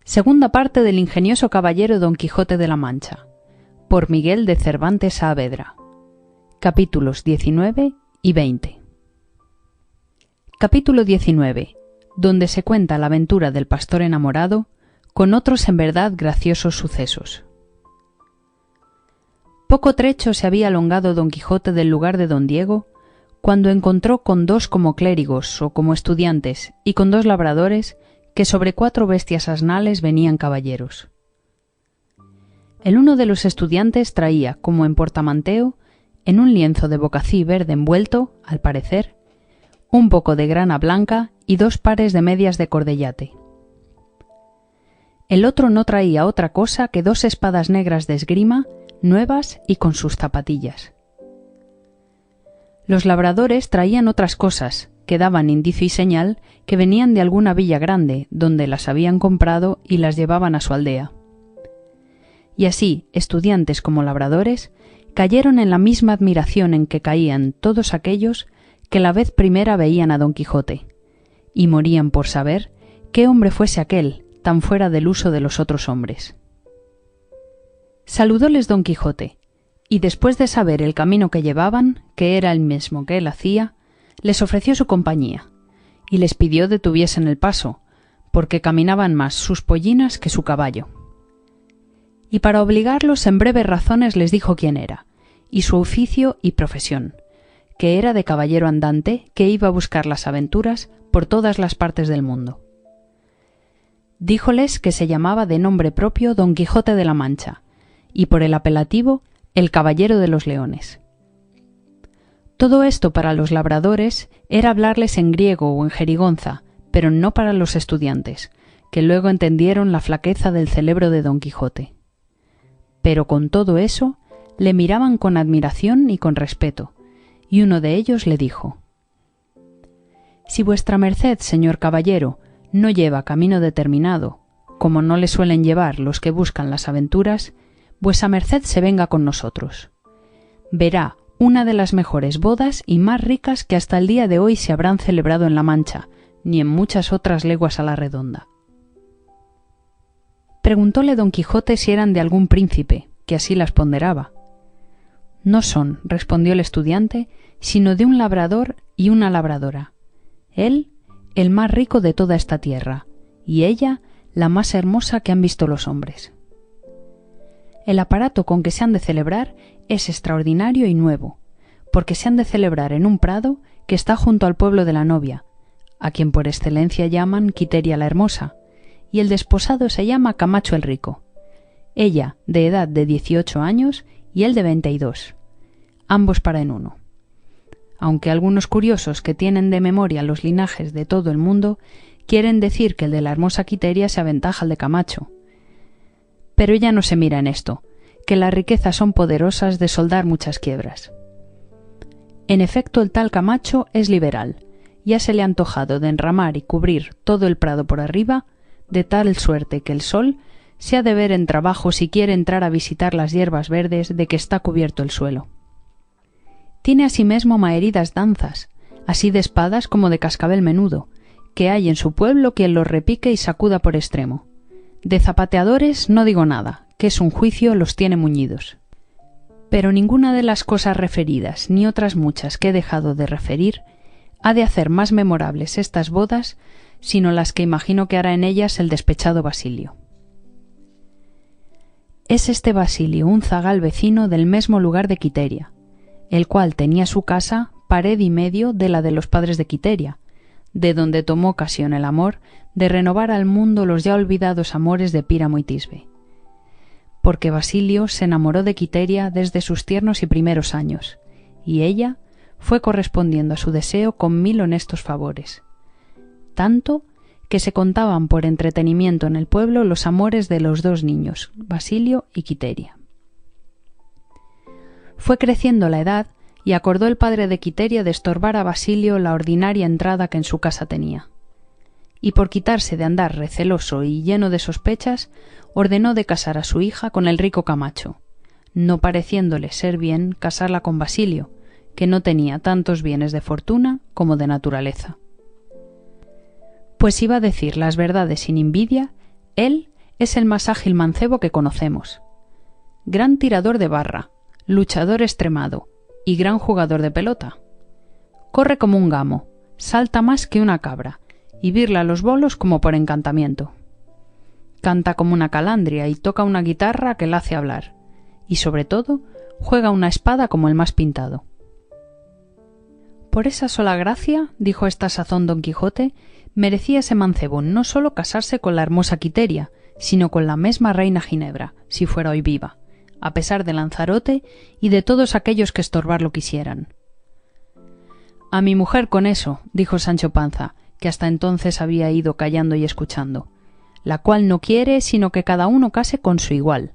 Segunda parte del ingenioso caballero Don Quijote de la Mancha, por Miguel de Cervantes Saavedra. Capítulos 19 y 20. Capítulo 19, donde se cuenta la aventura del pastor enamorado, con otros en verdad graciosos sucesos. Poco trecho se había alongado Don Quijote del lugar de don Diego, cuando encontró con dos como clérigos o como estudiantes y con dos labradores que sobre 4 bestias asnales venían caballeros. El uno de los estudiantes traía, como en portamanteo, en un lienzo de bocací verde envuelto, al parecer, un poco de grana blanca y 2 pares de medias de cordellate. El otro no traía otra cosa que 2 espadas negras de esgrima, nuevas y con sus zapatillas. Los labradores traían otras cosas, que daban indicio y señal que venían de alguna villa grande, donde las habían comprado y las llevaban a su aldea. Y así, estudiantes como labradores, cayeron en la misma admiración en que caían todos aquellos que la vez primera veían a Don Quijote, y morían por saber qué hombre fuese aquel, tan fuera del uso de los otros hombres. Saludóles Don Quijote, y después de saber el camino que llevaban, que era el mismo que él hacía, les ofreció su compañía, y les pidió detuviesen el paso, porque caminaban más sus pollinas que su caballo. Y para obligarlos en breves razones les dijo quién era, y su oficio y profesión, que era de caballero andante que iba a buscar las aventuras por todas las partes del mundo. Díjoles que se llamaba de nombre propio Don Quijote de la Mancha, y por el apelativo el Caballero de los Leones. Todo esto para los labradores era hablarles en griego o en jerigonza, pero no para los estudiantes, que luego entendieron la flaqueza del cerebro de Don Quijote. Pero con todo eso le miraban con admiración y con respeto, y uno de ellos le dijo: «Si vuestra merced, señor caballero, no lleva camino determinado, como no le suelen llevar los que buscan las aventuras, vuesa merced se venga con nosotros. Verá una de las mejores bodas y más ricas que hasta el día de hoy se habrán celebrado en La Mancha, ni en muchas otras leguas a la redonda». Preguntóle Don Quijote si eran de algún príncipe, que así las ponderaba. «No son», respondió el estudiante, «sino de un labrador y una labradora. Él, el más rico de toda esta tierra, y ella, la más hermosa que han visto los hombres. El aparato con que se han de celebrar es extraordinario y nuevo, porque se han de celebrar en un prado que está junto al pueblo de la novia, a quien por excelencia llaman Quiteria la Hermosa, y el desposado se llama Camacho el Rico, ella de edad de 18 años y él de 22, ambos para en uno. Aunque algunos curiosos que tienen de memoria los linajes de todo el mundo quieren decir que el de la hermosa Quiteria se aventaja al de Camacho. Pero ya no se mira en esto, que las riquezas son poderosas de soldar muchas quiebras. En efecto, el tal Camacho es liberal, ya se le ha antojado de enramar y cubrir todo el prado por arriba, de tal suerte que el sol se ha de ver en trabajo si quiere entrar a visitar las hierbas verdes de que está cubierto el suelo. Tiene asimismo maheridas danzas, así de espadas como de cascabel menudo, que hay en su pueblo quien los repique y sacuda por extremo. De zapateadores no digo nada, que es un juicio los tiene muñidos. Pero ninguna de las cosas referidas, ni otras muchas que he dejado de referir, ha de hacer más memorables estas bodas, sino las que imagino que hará en ellas el despechado Basilio. Es este Basilio un zagal vecino del mesmo lugar de Quiteria, el cual tenía su casa pared y medio de la de los padres de Quiteria, de donde tomó ocasión el amor de renovar al mundo los ya olvidados amores de Píramo y Tisbe. Porque Basilio se enamoró de Quiteria desde sus tiernos y primeros años, y ella fue correspondiendo a su deseo con 1000 honestos favores, tanto que se contaban por entretenimiento en el pueblo los amores de los 2 niños, Basilio y Quiteria. Fue creciendo la edad y acordó el padre de Quiteria de estorbar a Basilio la ordinaria entrada que en su casa tenía. Y por quitarse de andar receloso y lleno de sospechas, ordenó de casar a su hija con el rico Camacho, no pareciéndole ser bien casarla con Basilio, que no tenía tantos bienes de fortuna como de naturaleza. Pues iba a decir las verdades sin envidia, él es el más ágil mancebo que conocemos. Gran tirador de barra, luchador extremado y gran jugador de pelota. Corre como un gamo, salta más que una cabra y birla los bolos como por encantamiento. Canta como una calandria y toca una guitarra que la hace hablar, y sobre todo juega una espada como el más pintado. Por esa sola gracia, dijo a esta sazón Don Quijote, merecía ese mancebo no sólo casarse con la hermosa Quiteria, sino con la mesma reina Ginebra, si fuera hoy viva, a pesar de Lanzarote y de todos aquellos que estorbarlo quisieran. A mi mujer con eso, dijo Sancho Panza, que hasta entonces había ido callando y escuchando, la cual no quiere sino que cada uno case con su igual,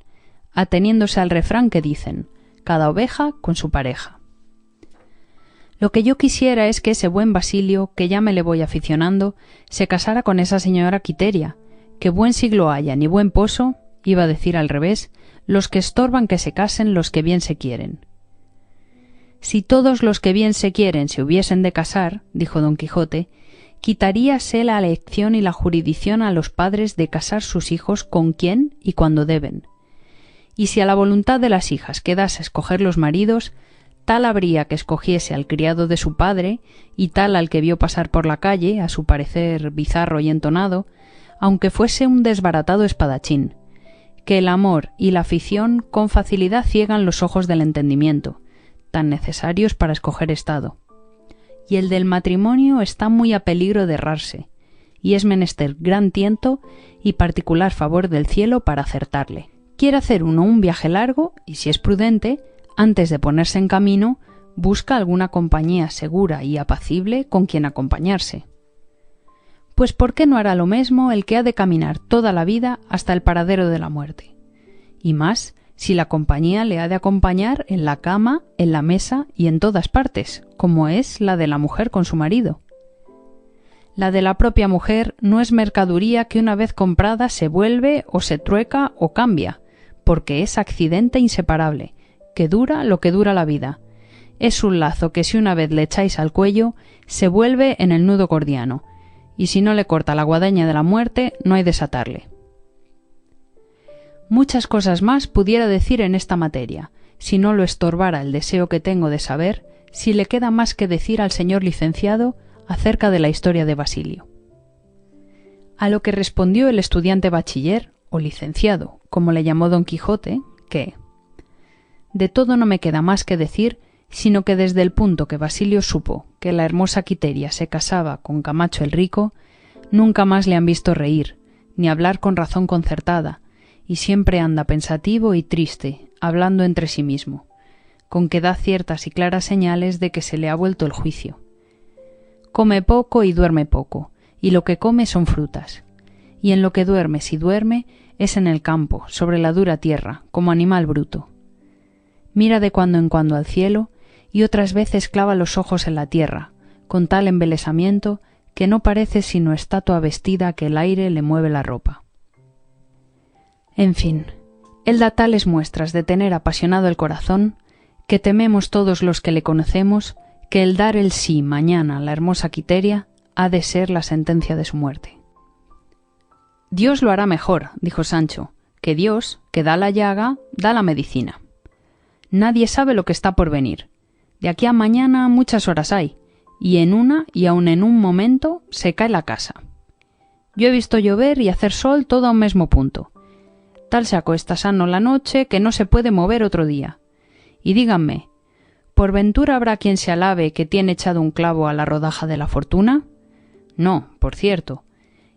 ateniéndose al refrán que dicen, cada oveja con su pareja. Lo que yo quisiera es que ese buen Basilio, que ya me le voy aficionando, se casara con esa señora Quiteria, que buen siglo haya ni buen poso, iba a decir al revés, los que estorban que se casen los que bien se quieren. Si todos los que bien se quieren se hubiesen de casar, dijo Don Quijote, quitaríase la elección y la jurisdicción a los padres de casar sus hijos con quien y cuando deben. Y si a la voluntad de las hijas quedase escoger los maridos, tal habría que escogiese al criado de su padre y tal al que vio pasar por la calle, a su parecer bizarro y entonado, aunque fuese un desbaratado espadachín, que el amor y la afición con facilidad ciegan los ojos del entendimiento, tan necesarios para escoger estado. Y el del matrimonio está muy a peligro de errarse, y es menester gran tiento y particular favor del cielo para acertarle. Quiere hacer uno un viaje largo, y si es prudente, antes de ponerse en camino, busca alguna compañía segura y apacible con quien acompañarse. Pues ¿por qué no hará lo mismo el que ha de caminar toda la vida hasta el paradero de la muerte? Y más, si la compañía le ha de acompañar en la cama, en la mesa y en todas partes, como es la de la mujer con su marido. La de la propia mujer no es mercaduría que una vez comprada se vuelve o se trueca o cambia, porque es accidente inseparable, que dura lo que dura la vida. Es un lazo que si una vez le echáis al cuello, se vuelve en el nudo gordiano, y si no le corta la guadaña de la muerte, no hay desatarle. Muchas cosas más pudiera decir en esta materia, si no lo estorbara el deseo que tengo de saber si le queda más que decir al señor licenciado acerca de la historia de Basilio. A lo que respondió el estudiante bachiller, o licenciado, como le llamó Don Quijote, que de todo no me queda más que decir, sino que desde el punto que Basilio supo que la hermosa Quiteria se casaba con Camacho el rico, nunca más le han visto reír, ni hablar con razón concertada, y siempre anda pensativo y triste, hablando entre sí mismo, con que da ciertas y claras señales de que se le ha vuelto el juicio. Come poco y duerme poco, y lo que come son frutas, y en lo que duerme, si duerme, es en el campo, sobre la dura tierra, como animal bruto. Mira de cuando en cuando al cielo, y otras veces clava los ojos en la tierra, con tal embelesamiento que no parece sino estatua vestida que el aire le mueve la ropa. En fin, él da tales muestras de tener apasionado el corazón, que tememos todos los que le conocemos que el dar el sí mañana a la hermosa Quiteria ha de ser la sentencia de su muerte. Dios lo hará mejor, dijo Sancho, que Dios, que da la llaga, da la medicina. Nadie sabe lo que está por venir. De aquí a mañana muchas horas hay, y en una y aun en un momento se cae la casa. Yo he visto llover y hacer sol todo a un mismo punto. Tal se acuesta sano la noche que no se puede mover otro día. Y díganme, ¿por ventura habrá quien se alabe que tiene echado un clavo a la rodaja de la fortuna? No, por cierto.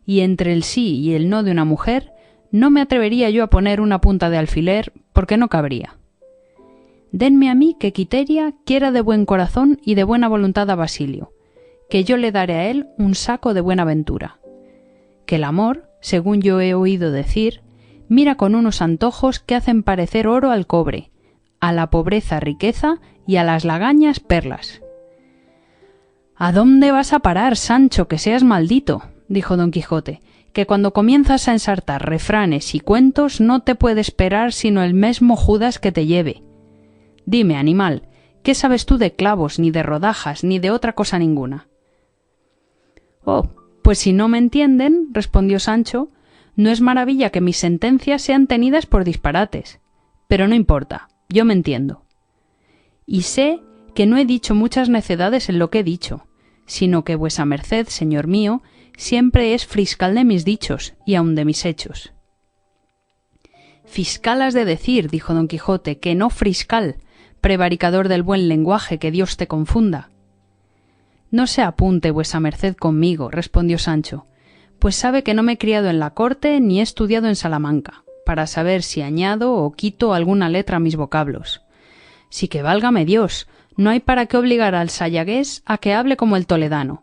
Y entre el sí y el no de una mujer, no me atrevería yo a poner una punta de alfiler porque no cabría. Denme a mí que Quiteria quiera de buen corazón y de buena voluntad a Basilio, que yo le daré a él un saco de buena ventura. Que el amor, según yo he oído decir, mira con unos antojos que hacen parecer oro al cobre, a la pobreza riqueza y a las lagañas perlas. ¿A dónde vas a parar, Sancho, que seas maldito?, dijo Don Quijote, que cuando comienzas a ensartar refranes y cuentos no te puede esperar sino el mesmo Judas que te lleve. Dime, animal, ¿qué sabes tú de clavos, ni de rodajas, ni de otra cosa ninguna? Oh, Pues si no me entienden, respondió Sancho, no es maravilla que mis sentencias sean tenidas por disparates. Pero no importa, yo me entiendo. Y sé que no he dicho muchas necedades en lo que he dicho, sino que vuesa merced, señor mío, siempre es fiscal de mis dichos y aun de mis hechos. Fiscal has de decir, dijo don Quijote, que no friscal, prevaricador del buen lenguaje, que Dios te confunda. No se apunte vuesa merced conmigo, respondió Sancho, pues sabe que no me he criado en la corte ni he estudiado en Salamanca, para saber si añado o quito alguna letra a mis vocablos. Sí que válgame Dios, no hay para qué obligar al sayagués a que hable como el toledano,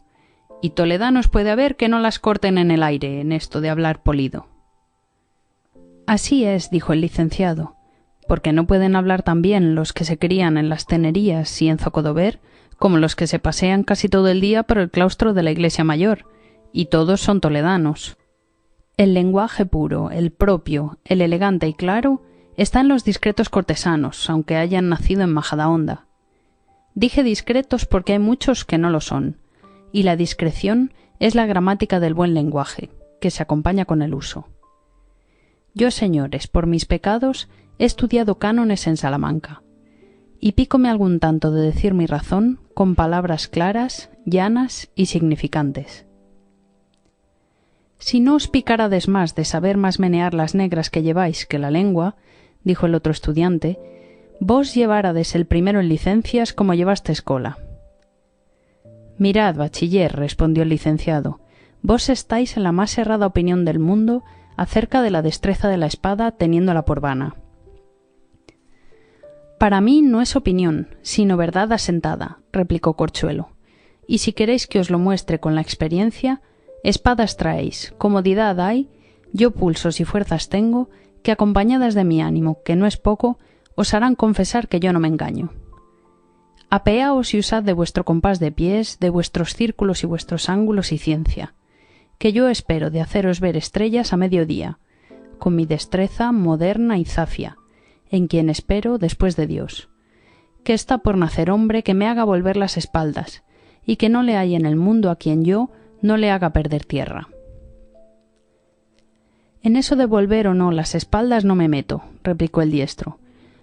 y toledanos puede haber que no las corten en el aire en esto de hablar polido. Así es, dijo el licenciado, porque no pueden hablar tan bien los que se crían en las tenerías y en Zocodover como los que se pasean casi todo el día por el claustro de la iglesia mayor, y todos son toledanos. El lenguaje puro, el propio, el elegante y claro, está en los discretos cortesanos, aunque hayan nacido en Majadahonda. Dije discretos porque hay muchos que no lo son, y la discreción es la gramática del buen lenguaje, que se acompaña con el uso. Yo, señores, por mis pecados, he estudiado cánones en Salamanca, y pícome algún tanto de decir mi razón con palabras claras, llanas y significantes. Si no os picárades más de saber más menear las negras que lleváis que la lengua, dijo el otro estudiante, vos llevárades el primero en licencias como llevaste escola. Mirad, bachiller, respondió el licenciado, vos estáis en la más errada opinión del mundo acerca de la destreza de la espada teniéndola por vana. Para mí no es opinión, sino verdad asentada, replicó Corchuelo, y si queréis que os lo muestre con la experiencia, espadas traéis, comodidad hay, yo pulsos y fuerzas tengo, que acompañadas de mi ánimo, que no es poco, os harán confesar que yo no me engaño. Apeaos y usad de vuestro compás de pies, de vuestros círculos y vuestros ángulos y ciencia, que yo espero de haceros ver estrellas a mediodía, con mi destreza moderna y zafia, en quien espero después de Dios, que está por nacer hombre que me haga volver las espaldas, y que no le hay en el mundo a quien yo no le haga perder tierra. En eso de volver o no las espaldas no me meto, replicó el diestro,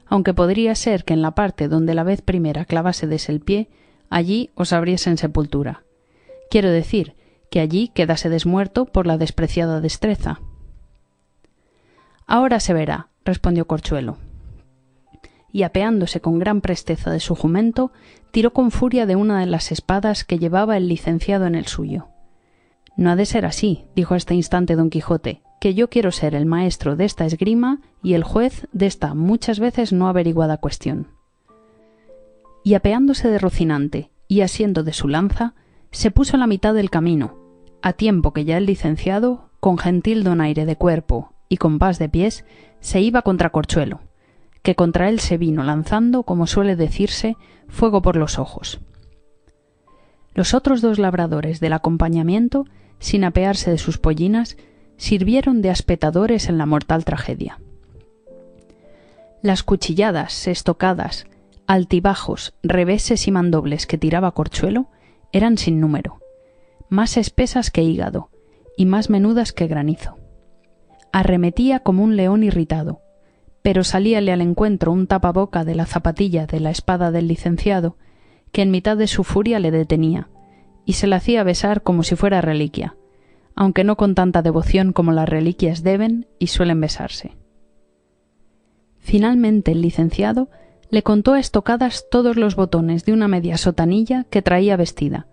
aunque podría ser que en la parte donde la vez primera clavásedes el pie, allí os abriesen sepultura. Quiero decir, que allí quedásedes muerto por la despreciada destreza. Ahora se verá, respondió Corchuelo. Y apeándose con gran presteza de su jumento, tiró con furia de una de las espadas que llevaba el licenciado en el suyo. No ha de ser así, dijo a este instante don Quijote, que yo quiero ser el maestro de esta esgrima y el juez de esta muchas veces no averiguada cuestión. Y apeándose de Rocinante y asiendo de su lanza, se puso a la mitad del camino, a tiempo que ya el licenciado, con gentil donaire de cuerpo y compás de pies, se iba contra Corchuelo, que contra él se vino lanzando, como suele decirse, fuego por los ojos. Los otros dos labradores del acompañamiento, sin apearse de sus pollinas, sirvieron de aspetadores en la mortal tragedia. Las cuchilladas, estocadas, altibajos, reveses y mandobles que tiraba Corchuelo eran sin número, más espesas que hígado y más menudas que granizo. Arremetía como un león irritado, pero salíale al encuentro un tapaboca de la zapatilla de la espada del licenciado, que en mitad de su furia le detenía, y se la hacía besar como si fuera reliquia, aunque no con tanta devoción como las reliquias deben y suelen besarse. Finalmente el licenciado le contó a estocadas todos los botones de una media sotanilla que traía vestida,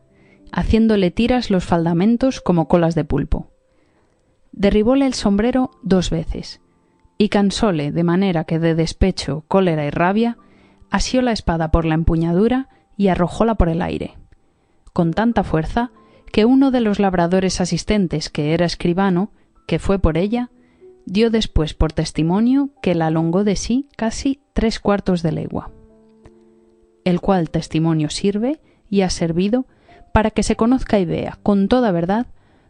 haciéndole tiras los faldamentos como colas de pulpo. Derribóle el sombrero 2 veces, y cansóle de manera que de despecho, cólera y rabia, asió la espada por la empuñadura y arrojóla por el aire, con tanta fuerza que uno de los labradores asistentes, que era escribano, que fue por ella, dio después por testimonio que la alongó de sí casi 3/4 de legua, el cual testimonio sirve y ha servido para que se conozca y vea con toda verdad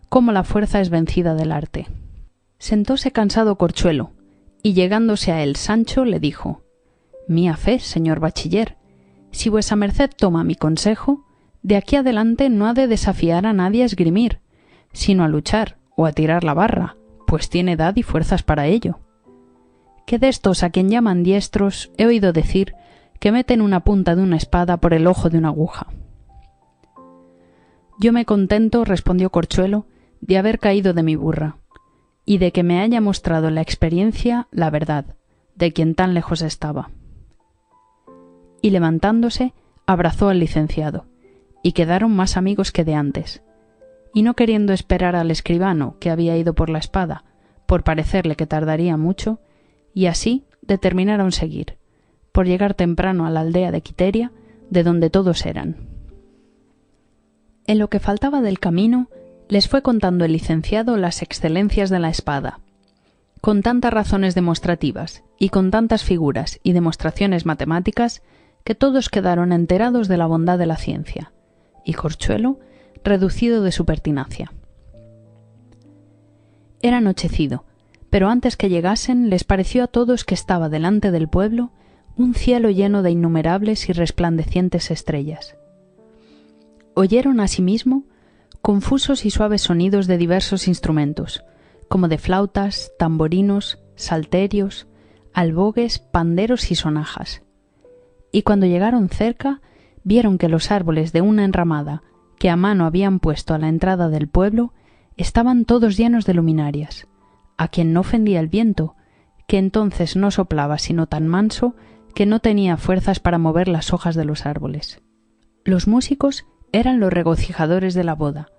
cómo la fuerza es vencida del arte. Sentóse cansado Corchuelo, y llegándose a él Sancho le dijo: «Mía fe, señor bachiller, si vuesa merced toma mi consejo, de aquí adelante no ha de desafiar a nadie a esgrimir, sino a luchar o a tirar la barra, pues tiene edad y fuerzas para ello. Que de estos a quien llaman diestros he oído decir que meten una punta de una espada por el ojo de una aguja. Yo me contento, respondió Corchuelo, de haber caído de mi burra, y de que me haya mostrado la experiencia la verdad, de quien tan lejos estaba. Y levantándose, abrazó al licenciado, y quedaron más amigos que de antes, y no queriendo esperar al escribano, que había ido por la espada, por parecerle que tardaría mucho, y así determinaron seguir, por llegar temprano a la aldea de Quiteria, de donde todos eran. En lo que faltaba del camino, les fue contando el licenciado las excelencias de la espada, con tantas razones demostrativas y con tantas figuras y demostraciones matemáticas que todos quedaron enterados de la bondad de la ciencia, y Corchuelo reducido de su pertinacia. Era anochecido, pero antes que llegasen les pareció a todos que estaba delante del pueblo un cielo lleno de innumerables y resplandecientes estrellas. Oyeron asimismo confusos y suaves sonidos de diversos instrumentos, como de flautas, tamborinos, salterios, albogues, panderos y sonajas. Y cuando llegaron cerca, vieron que los árboles de una enramada que a mano habían puesto a la entrada del pueblo estaban todos llenos de luminarias, a quien no ofendía el viento, que entonces no soplaba sino tan manso que no tenía fuerzas para mover las hojas de los árboles. Los músicos eran los regocijadores de la boda,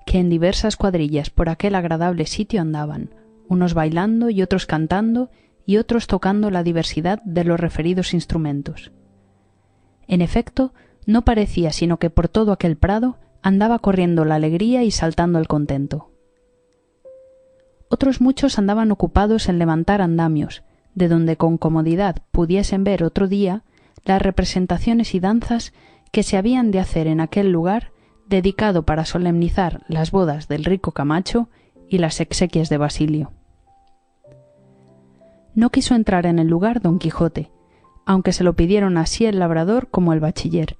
que en diversas cuadrillas por aquel agradable sitio andaban, unos bailando y otros cantando y otros tocando la diversidad de los referidos instrumentos. En efecto, no parecía sino que por todo aquel prado andaba corriendo la alegría y saltando el contento. Otros muchos andaban ocupados en levantar andamios, de donde con comodidad pudiesen ver otro día las representaciones y danzas que se habían de hacer en aquel lugar dedicado para solemnizar las bodas del rico Camacho y las exequias de Basilio. No quiso entrar en el lugar Don Quijote, aunque se lo pidieron así el labrador como el bachiller,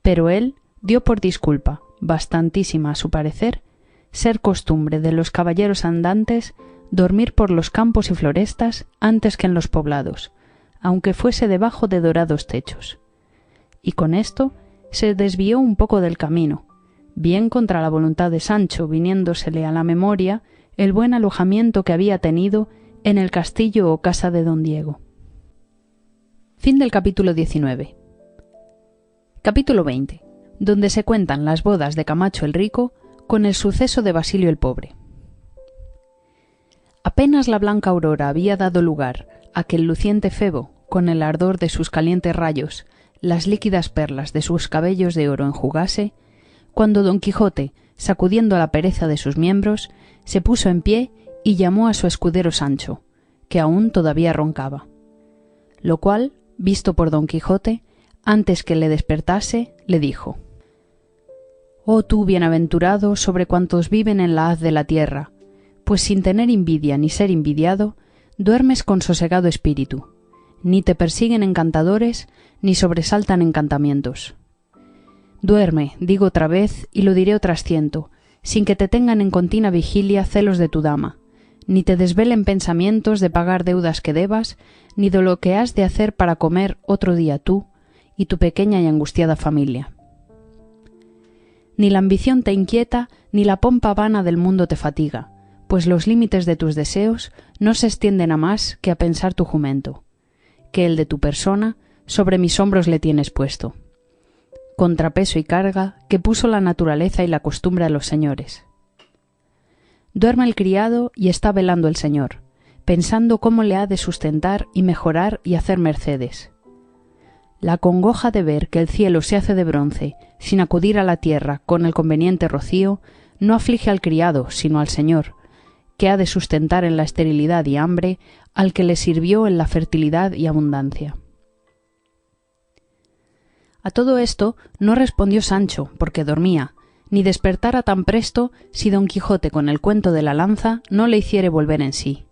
pero él dio por disculpa, bastantísima a su parecer, ser costumbre de los caballeros andantes dormir por los campos y florestas antes que en los poblados, aunque fuese debajo de dorados techos. Y con esto se desvió un poco del camino, bien contra la voluntad de Sancho, viniéndosele a la memoria el buen alojamiento que había tenido en el castillo o casa de don Diego. Fin del capítulo 19. Capítulo 20, donde se cuentan las bodas de Camacho el Rico con el suceso de Basilio el Pobre. Apenas la blanca aurora había dado lugar a que el luciente Febo, con el ardor de sus calientes rayos, las líquidas perlas de sus cabellos de oro enjugase, cuando Don Quijote, sacudiendo la pereza de sus miembros, se puso en pie y llamó a su escudero Sancho, que aún todavía roncaba. Lo cual, visto por Don Quijote, antes que le despertase, le dijo: «Oh tú, bienaventurado sobre cuantos viven en la haz de la tierra, pues sin tener envidia ni ser envidiado, duermes con sosegado espíritu, ni te persiguen encantadores, ni sobresaltan encantamientos. Duerme, digo otra vez, y lo diré otras ciento, sin que te tengan en continua vigilia celos de tu dama, ni te desvelen pensamientos de pagar deudas que debas, ni de lo que has de hacer para comer otro día tú y tu pequeña y angustiada familia. Ni la ambición te inquieta, ni la pompa vana del mundo te fatiga, pues los límites de tus deseos no se extienden a más que a pensar tu jumento, que el de tu persona sobre mis hombros le tienes puesto, contrapeso y carga que puso la naturaleza y la costumbre a los señores. Duerme el criado y está velando el señor, pensando cómo le ha de sustentar y mejorar y hacer mercedes. La congoja de ver que el cielo se hace de bronce, sin acudir a la tierra con el conveniente rocío, no aflige al criado, sino al señor, que ha de sustentar en la esterilidad y hambre al que le sirvió en la fertilidad y abundancia. A todo esto no respondió Sancho, porque dormía, ni despertara tan presto si Don Quijote con el cuento de la lanza no le hiciere volver en sí.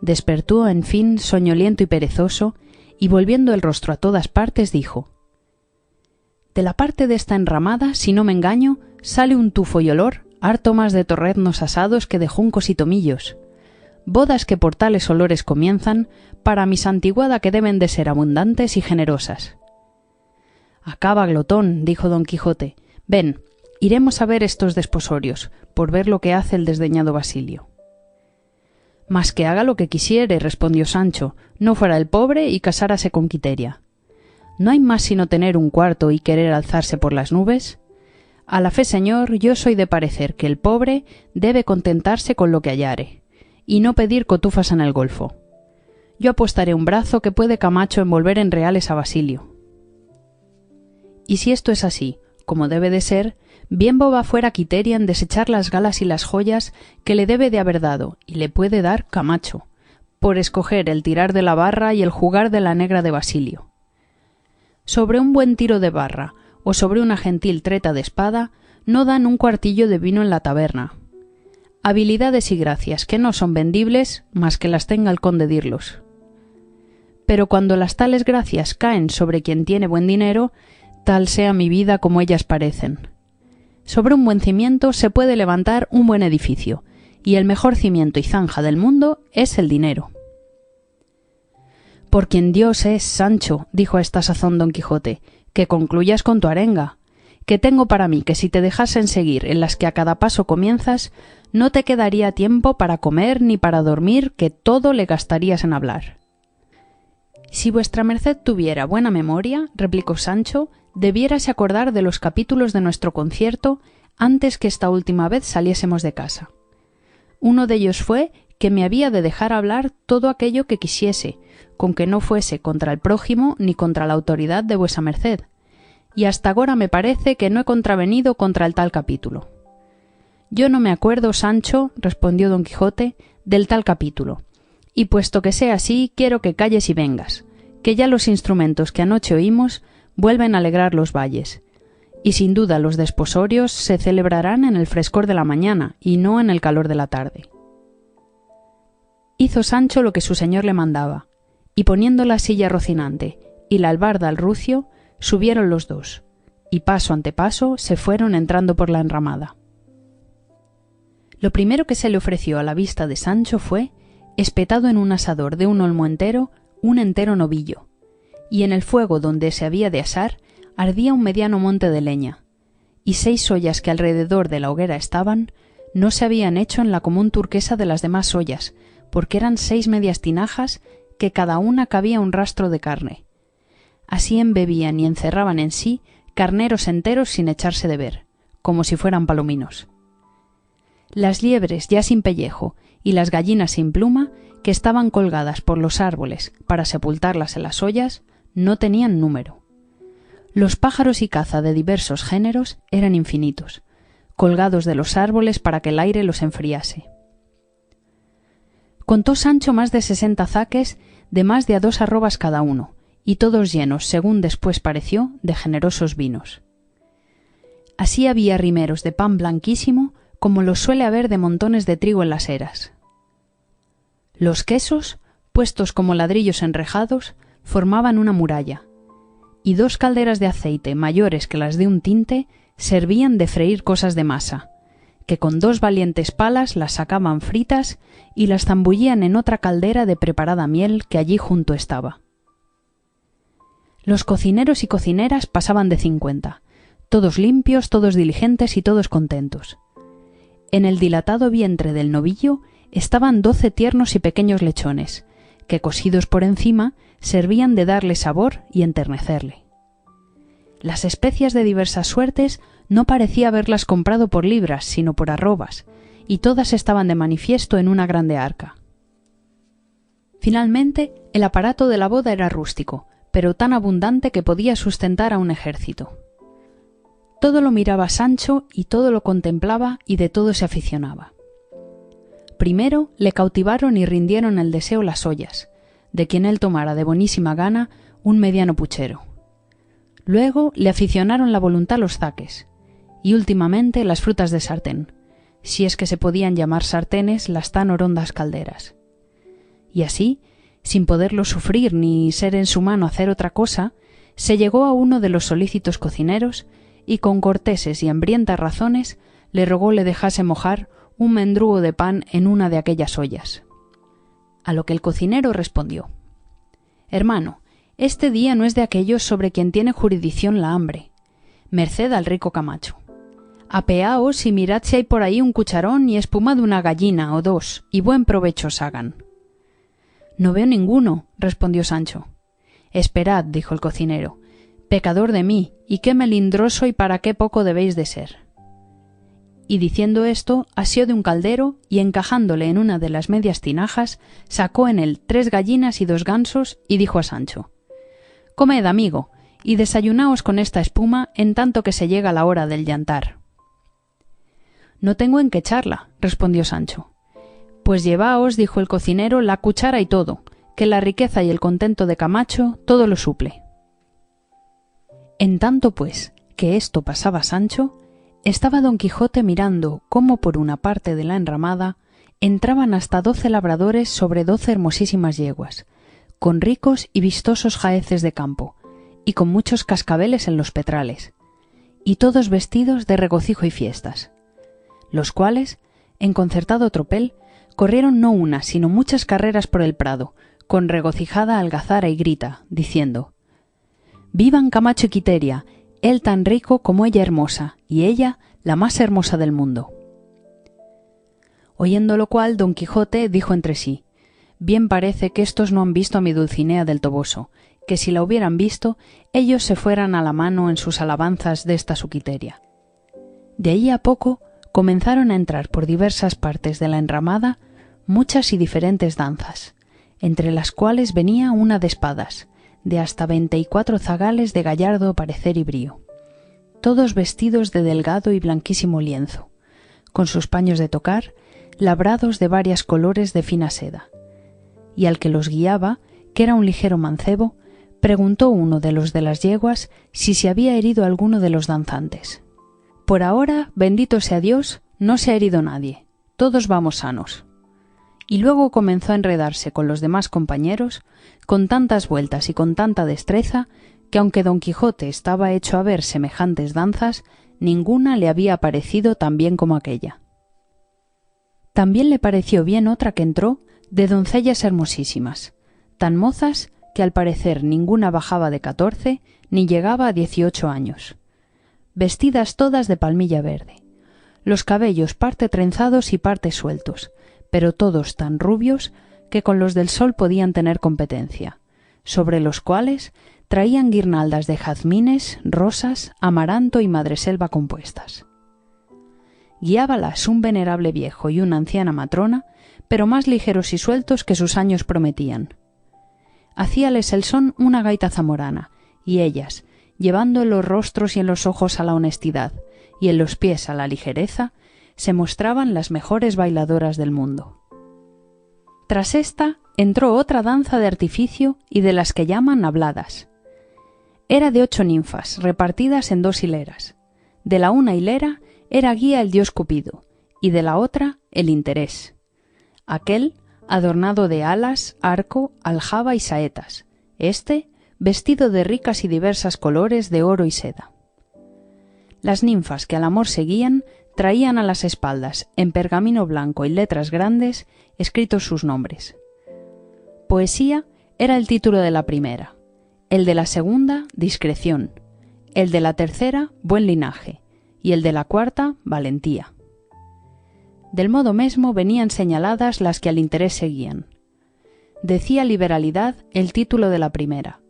Despertó, en fin, soñoliento y perezoso, y volviendo el rostro a todas partes dijo: «De la parte de esta enramada, si no me engaño, sale un tufo y olor harto más de torreznos asados que de juncos y tomillos. Bodas que por tales olores comienzan, para mi santiguada que deben de ser abundantes y generosas. Acaba, glotón, dijo don Quijote. Ven, iremos a ver estos desposorios, por ver lo que hace el desdeñado Basilio. Mas que haga lo que quisiere, respondió Sancho, no fuera el pobre y casárase con Quiteria. ¿No hay más sino tener un cuarto y querer alzarse por las nubes? A la fe, señor, yo soy de parecer que el pobre debe contentarse con lo que hallare, y no pedir cotufas en el golfo. Yo apostaré un brazo que puede Camacho envolver en reales a Basilio. Y si esto es así, como debe de ser, bien boba fuera Quiteria en desechar las galas y las joyas que le debe de haber dado, y le puede dar Camacho, por escoger el tirar de la barra y el jugar de la negra de Basilio. Sobre un buen tiro de barra, o sobre una gentil treta de espada, no dan un cuartillo de vino en la taberna. Habilidades y gracias que no son vendibles, más que las tenga el conde Dirlos. Pero cuando las tales gracias caen sobre quien tiene buen dinero, tal sea mi vida como ellas parecen. Sobre un buen cimiento se puede levantar un buen edificio, y el mejor cimiento y zanja del mundo es el dinero. Por quien Dios es, Sancho, dijo a esta sazón don Quijote, que concluyas con tu arenga, que tengo para mí que si te dejasen seguir en las que a cada paso comienzas, no te quedaría tiempo para comer ni para dormir, que todo le gastarías en hablar. Si vuestra merced tuviera buena memoria, replicó Sancho, debiérase acordar de los capítulos de nuestro concierto antes que esta última vez saliésemos de casa. Uno de ellos fue que me había de dejar hablar todo aquello que quisiese, con que no fuese contra el prójimo ni contra la autoridad de vuesa merced, y hasta agora me parece que no he contravenido contra el tal capítulo. Yo no me acuerdo, Sancho, respondió don Quijote, del tal capítulo, y puesto que sea así, quiero que calles y vengas, que ya los instrumentos que anoche oímos vuelven a alegrar los valles, y sin duda los desposorios se celebrarán en el frescor de la mañana y no en el calor de la tarde. Hizo Sancho lo que su señor le mandaba, y poniendo la silla rocinante y la albarda al rucio, subieron los dos, y paso ante paso se fueron entrando por la enramada. Lo primero que se le ofreció a la vista de Sancho fue, espetado en un asador de un olmo entero, un entero novillo, y en el fuego donde se había de asar ardía un mediano monte de leña, y 6 ollas que alrededor de la hoguera estaban no se habían hecho en la común turquesa de las demás ollas, porque eran 6 medias tinajas que cada una cabía un rastro de carne. Así embebían y encerraban en sí carneros enteros sin echarse de ver, como si fueran palominos. Las liebres ya sin pellejo y las gallinas sin pluma, que estaban colgadas por los árboles para sepultarlas en las ollas, no tenían número. Los pájaros y caza de diversos géneros eran infinitos, colgados de los árboles para que el aire los enfriase. Contó Sancho más de 60 zaques de más de a 2 arrobas cada uno, y todos llenos, según después pareció, de generosos vinos. Así había rimeros de pan blanquísimo, como los suele haber de montones de trigo en las eras. Los quesos, puestos como ladrillos enrejados, formaban una muralla, y 2 calderas de aceite mayores que las de un tinte servían de freír cosas de masa, que con 2 valientes palas las sacaban fritas y las zambullían en otra caldera de preparada miel que allí junto estaba. Los cocineros y cocineras pasaban de 50, todos limpios, todos diligentes y todos contentos. En el dilatado vientre del novillo estaban 12 tiernos y pequeños lechones, que cosidos por encima servían de darle sabor y enternecerle. Las especias de diversas suertes no parecía haberlas comprado por libras, sino por arrobas, y todas estaban de manifiesto en una grande arca. Finalmente, el aparato de la boda era rústico, pero tan abundante que podía sustentar a un ejército. Todo lo miraba Sancho y todo lo contemplaba y de todo se aficionaba. Primero le cautivaron y rindieron el deseo las ollas, de quien él tomara de bonísima gana un mediano puchero. Luego le aficionaron la voluntad los zaques, y últimamente las frutas de sartén, si es que se podían llamar sartenes las tan orondas calderas. Y así, sin poderlo sufrir ni ser en su mano hacer otra cosa, se llegó a uno de los solícitos cocineros y con corteses y hambrientas razones le rogó le dejase mojar un mendrugo de pan en una de aquellas ollas. A lo que el cocinero respondió: «Hermano, este día no es de aquellos sobre quien tiene jurisdicción la hambre. Merced al rico Camacho. Apeaos y mirad si hay por ahí un cucharón y espumad una gallina o dos, y buen provecho os hagan». «No veo ninguno», respondió Sancho. «Esperad», dijo el cocinero, «pecador de mí, y qué melindroso y para qué poco debéis de ser». Y diciendo esto, asió de un caldero y encajándole en una de las medias tinajas, sacó en él 3 gallinas y 2 gansos y dijo a Sancho: «Comed, amigo, y desayunaos con esta espuma en tanto que se llega la hora del yantar». «No tengo en qué echarla», respondió Sancho. «Pues llevaos», dijo el cocinero, «la cuchara y todo, que la riqueza y el contento de Camacho todo lo suple». En tanto, pues, que esto pasaba Sancho, estaba Don Quijote mirando cómo por una parte de la enramada entraban hasta 12 labradores sobre 12 hermosísimas yeguas, con ricos y vistosos jaeces de campo, y con muchos cascabeles en los petrales, y todos vestidos de regocijo y fiestas, los cuales, en concertado tropel, corrieron no una, sino muchas carreras por el prado, con regocijada algazara y grita, diciendo: «Vivan Camacho y Quiteria, él tan rico como ella hermosa, y ella la más hermosa del mundo». Oyendo lo cual, Don Quijote dijo entre sí: «Bien parece que éstos no han visto a mi Dulcinea del Toboso, que si la hubieran visto, ellos se fueran a la mano en sus alabanzas desta su Quiteria». De allí a poco comenzaron a entrar por diversas partes de la enramada muchas y diferentes danzas, entre las cuales venía una de espadas, de hasta 24 zagales de gallardo parecer y brío, todos vestidos de delgado y blanquísimo lienzo, con sus paños de tocar, labrados de varias colores de fina seda. Y al que los guiaba, que era un ligero mancebo, preguntó uno de los de las yeguas si se había herido alguno de los danzantes. «Por ahora, bendito sea Dios, no se ha herido nadie, todos vamos sanos». Y luego comenzó a enredarse con los demás compañeros, con tantas vueltas y con tanta destreza, que aunque Don Quijote estaba hecho a ver semejantes danzas, ninguna le había parecido tan bien como aquella. También le pareció bien otra que entró, de doncellas hermosísimas, tan mozas que al parecer ninguna bajaba de 14 ni llegaba a 18 años, vestidas todas de palmilla verde, los cabellos parte trenzados y parte sueltos, pero todos tan rubios que con los del sol podían tener competencia, sobre los cuales traían guirnaldas de jazmines, rosas, amaranto y madreselva compuestas. Guiábalas un venerable viejo y una anciana matrona, pero más ligeros y sueltos que sus años prometían. Hacíales el son una gaita zamorana, y ellas, llevando en los rostros y en los ojos a la honestidad, y en los pies a la ligereza, se mostraban las mejores bailadoras del mundo. Tras esta entró otra danza de artificio y de las que llaman habladas. Era de 8 ninfas, repartidas en 2 hileras. De la una hilera era guía el dios Cupido, y de la otra el interés. Aquel, adornado de alas, arco, aljaba y saetas, este, vestido de ricas y diversas colores de oro y seda. Las ninfas que al amor seguían traían a las espaldas, en pergamino blanco y letras grandes, escritos sus nombres. Poesía era el título de la primera, el de la segunda, discreción, el de la tercera, buen linaje, y el de la cuarta, valentía. Del modo mesmo venían señaladas las que al interés seguían. Decía liberalidad el título de la primera,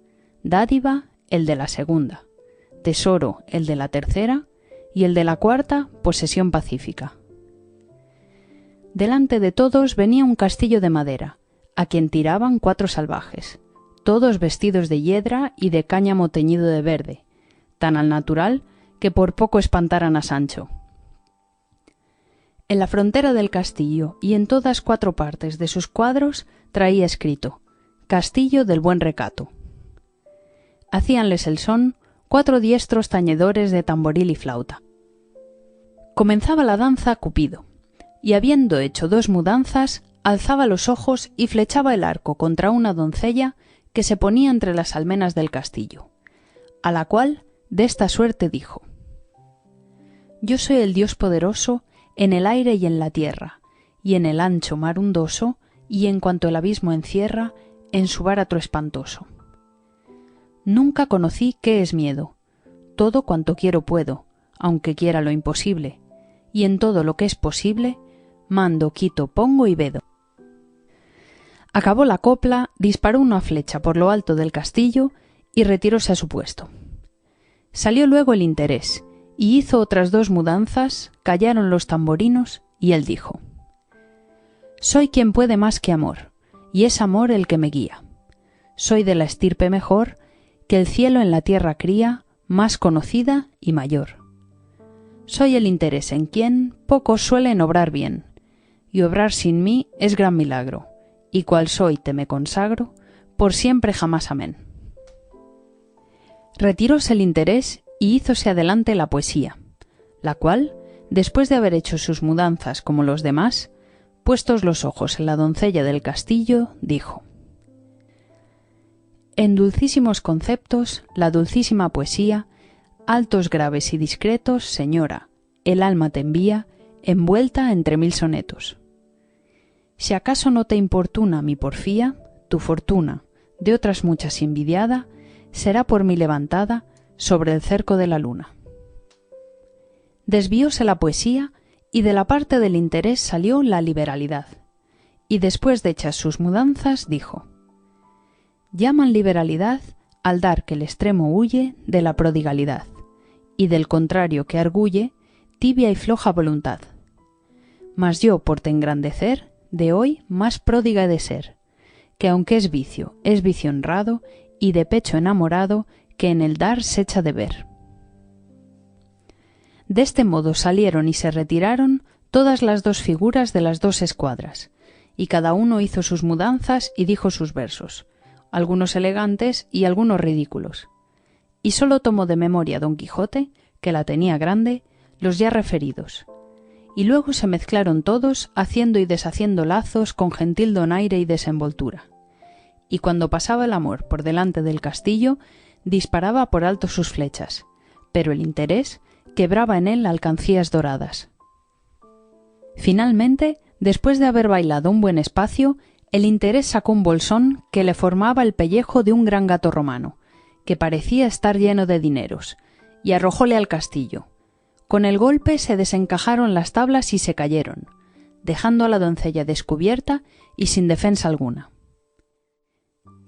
dádiva el de la segunda, tesoro el de la tercera, y el de la cuarta, posesión pacífica. Delante de todos venía un castillo de madera, a quien tiraban 4 salvajes, todos vestidos de hiedra y de cáñamo teñido de verde, tan al natural que por poco espantaran a Sancho. En la frontera del castillo y en todas 4 partes de sus cuadros traía escrito: Castillo del Buen Recato. Hacíanles el son 4 diestros tañedores de tamboril y flauta. Comenzaba la danza Cupido, y habiendo hecho 2 mudanzas, alzaba los ojos y flechaba el arco contra una doncella que se ponía entre las almenas del castillo, a la cual de esta suerte dijo: Yo soy el Dios poderoso en el aire y en la tierra, y en el ancho mar undoso, y en cuanto el abismo encierra, en su báratro espantoso. Nunca conocí qué es miedo. Todo cuanto quiero puedo, aunque quiera lo imposible, y en todo lo que es posible, mando, quito, pongo y vedo. Acabó la copla, disparó una flecha por lo alto del castillo y retiróse a su puesto. Salió luego el interés, y hizo otras 2 mudanzas, callaron los tamborinos, y él dijo: «Soy quien puede más que amor, y es amor el que me guía. Soy de la estirpe mejor, que el cielo en la tierra cría, más conocida y mayor. Soy el interés en quien pocos suelen obrar bien, y obrar sin mí es gran milagro, y cual soy te me consagro, por siempre jamás amén». Retiróse el interés y hízose adelante la poesía, la cual, después de haber hecho sus mudanzas como los demás, puestos los ojos en la doncella del castillo, dijo: «En dulcísimos conceptos, la dulcísima poesía, altos, graves y discretos, señora, el alma te envía, envuelta entre 1000 sonetos. Si acaso no te importuna mi porfía, tu fortuna, de otras muchas envidiada, será por mí levantada sobre el cerco de la luna». Desvióse la poesía, y de la parte del interés salió la liberalidad, y después de hechas sus mudanzas dijo: «Llaman liberalidad al dar que el extremo huye de la prodigalidad, y del contrario que arguye, tibia y floja voluntad. Mas yo, por te engrandecer, de hoy más pródiga he de ser, que aunque es vicio honrado, y de pecho enamorado, que en el dar se echa de ver». De este modo salieron y se retiraron todas las 2 figuras de las 2 escuadras, y cada uno hizo sus mudanzas y dijo sus versos, algunos elegantes y algunos ridículos, y sólo tomó de memoria Don Quijote, que la tenía grande, los ya referidos, y luego se mezclaron todos, haciendo y deshaciendo lazos con gentil donaire y desenvoltura, y cuando pasaba el amor por delante del castillo, disparaba por alto sus flechas, pero el interés quebraba en él alcancías doradas. Finalmente, después de haber bailado un buen espacio, el interés sacó un bolsón que le formaba el pellejo de un gran gato romano, que parecía estar lleno de dineros, y arrojóle al castillo. Con el golpe se desencajaron las tablas y se cayeron, dejando a la doncella descubierta y sin defensa alguna.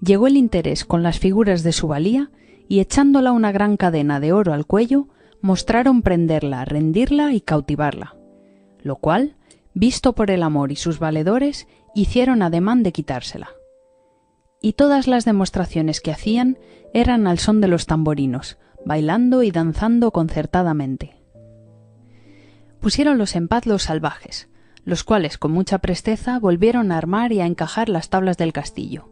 Llegó el interés con las figuras de su valía, y echándola una gran cadena de oro al cuello, mostraron prenderla, rendirla y cautivarla, lo cual, visto por el amor y sus valedores, hicieron ademán de quitársela. Y todas las demostraciones que hacían eran al son de los tamborinos, bailando y danzando concertadamente. Pusiéronlos en paz los salvajes, los cuales con mucha presteza volvieron a armar y a encajar las tablas del castillo,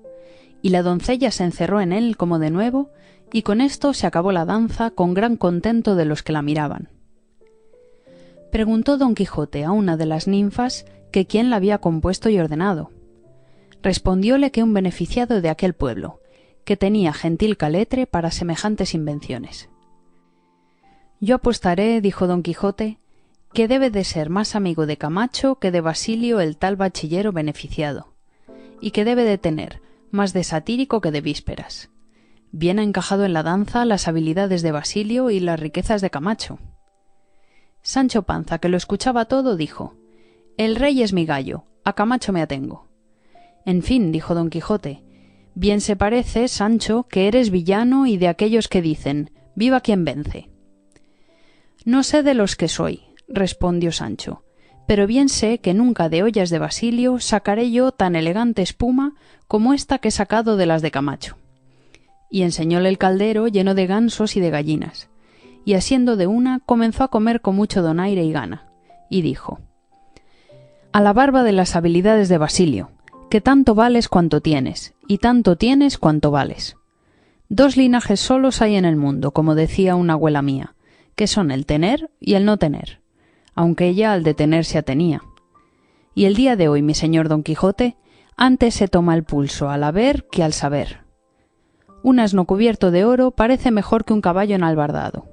y la doncella se encerró en él como de nuevo, y con esto se acabó la danza con gran contento de los que la miraban. Preguntó Don Quijote a una de las ninfas que quién la había compuesto y ordenado. Respondióle que un beneficiado de aquel pueblo, que tenía gentil caletre para semejantes invenciones. «Yo apostaré», dijo Don Quijote, «que debe de ser más amigo de Camacho que de Basilio el tal bachillero beneficiado, y que debe de tener más de satírico que de vísperas. Bien ha encajado en la danza las habilidades de Basilio y las riquezas de Camacho». Sancho Panza, que lo escuchaba todo, dijo: «El rey es mi gallo, a Camacho me atengo». «En fin», dijo Don Quijote, «bien se parece, Sancho, que eres villano y de aquellos que dicen: viva quien vence». «No sé de los que soy», respondió Sancho, «pero bien sé que nunca de ollas de Basilio sacaré yo tan elegante espuma como esta que he sacado de las de Camacho». Y enseñóle el caldero lleno de gansos y de gallinas, y asiendo de una comenzó a comer con mucho donaire y gana, y dijo: «A la barba de las habilidades de Basilio, que tanto vales cuanto tienes, y tanto tienes cuanto vales. 2 linajes solos hay en el mundo, como decía una abuela mía, que son el tener y el no tener, aunque ella al de tener se atenía. Y el día de hoy, mi señor Don Quijote, antes se toma el pulso al haber que al saber. Un asno cubierto de oro parece mejor que un caballo enalbardado.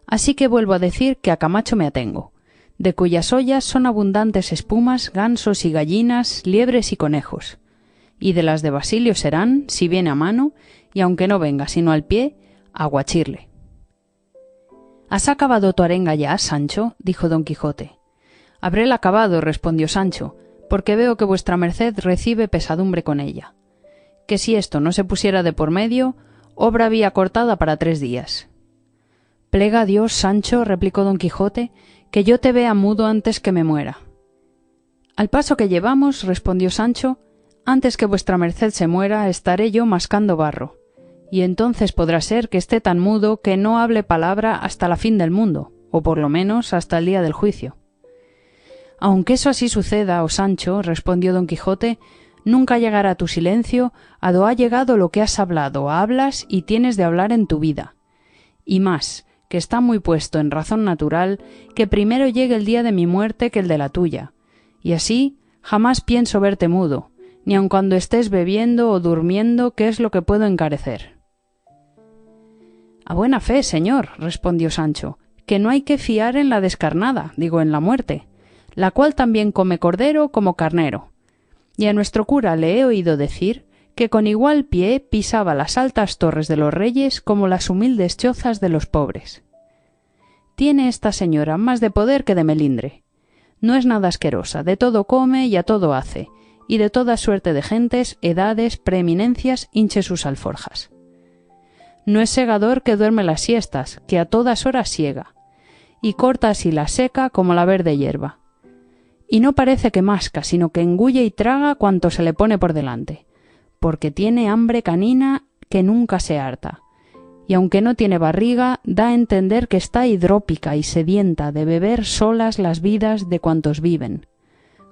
Así que vuelvo a decir que a Camacho me atengo, de cuyas ollas son abundantes espumas, gansos y gallinas, liebres y conejos, y de las de Basilio serán, si viene a mano, y aunque no venga sino al pie, aguachirle. ¿Has acabado tu arenga ya, Sancho?, dijo don Quijote. Habréla acabado, respondió Sancho, porque veo que vuestra merced recibe pesadumbre con ella. Que si esto no se pusiera de por medio, obra había cortada para 3 días. Plega a Dios, Sancho, replicó don Quijote, que yo te vea mudo antes que me muera. Al paso que llevamos, respondió Sancho, antes que vuestra merced se muera, estaré yo mascando barro, y entonces podrá ser que esté tan mudo que no hable palabra hasta la fin del mundo, o por lo menos hasta el día del juicio. Aunque eso así suceda, oh Sancho, respondió don Quijote, nunca llegará tu silencio a do ha llegado lo que has hablado, hablas y tienes de hablar en tu vida. Y más, que está muy puesto en razón natural que primero llegue el día de mi muerte que el de la tuya, y así jamás pienso verte mudo, ni aun cuando estés bebiendo o durmiendo, que es lo que puedo encarecer. A buena fe, señor, respondió Sancho, que no hay que fiar en la descarnada, digo en la muerte, la cual también come cordero como carnero. Y a nuestro cura le he oído decir que con igual pie pisaba las altas torres de los reyes como las humildes chozas de los pobres. Tiene esta señora más de poder que de melindre. No es nada asquerosa, de todo come y a todo hace, y de toda suerte de gentes, edades, preeminencias hinche sus alforjas. No es segador que duerme las siestas, que a todas horas siega, y corta así la seca como la verde hierba. Y no parece que masca, sino que engulle y traga cuanto se le pone por delante, porque tiene hambre canina que nunca se harta, y aunque no tiene barriga, da a entender que está hidrópica y sedienta de beber solas las vidas de cuantos viven,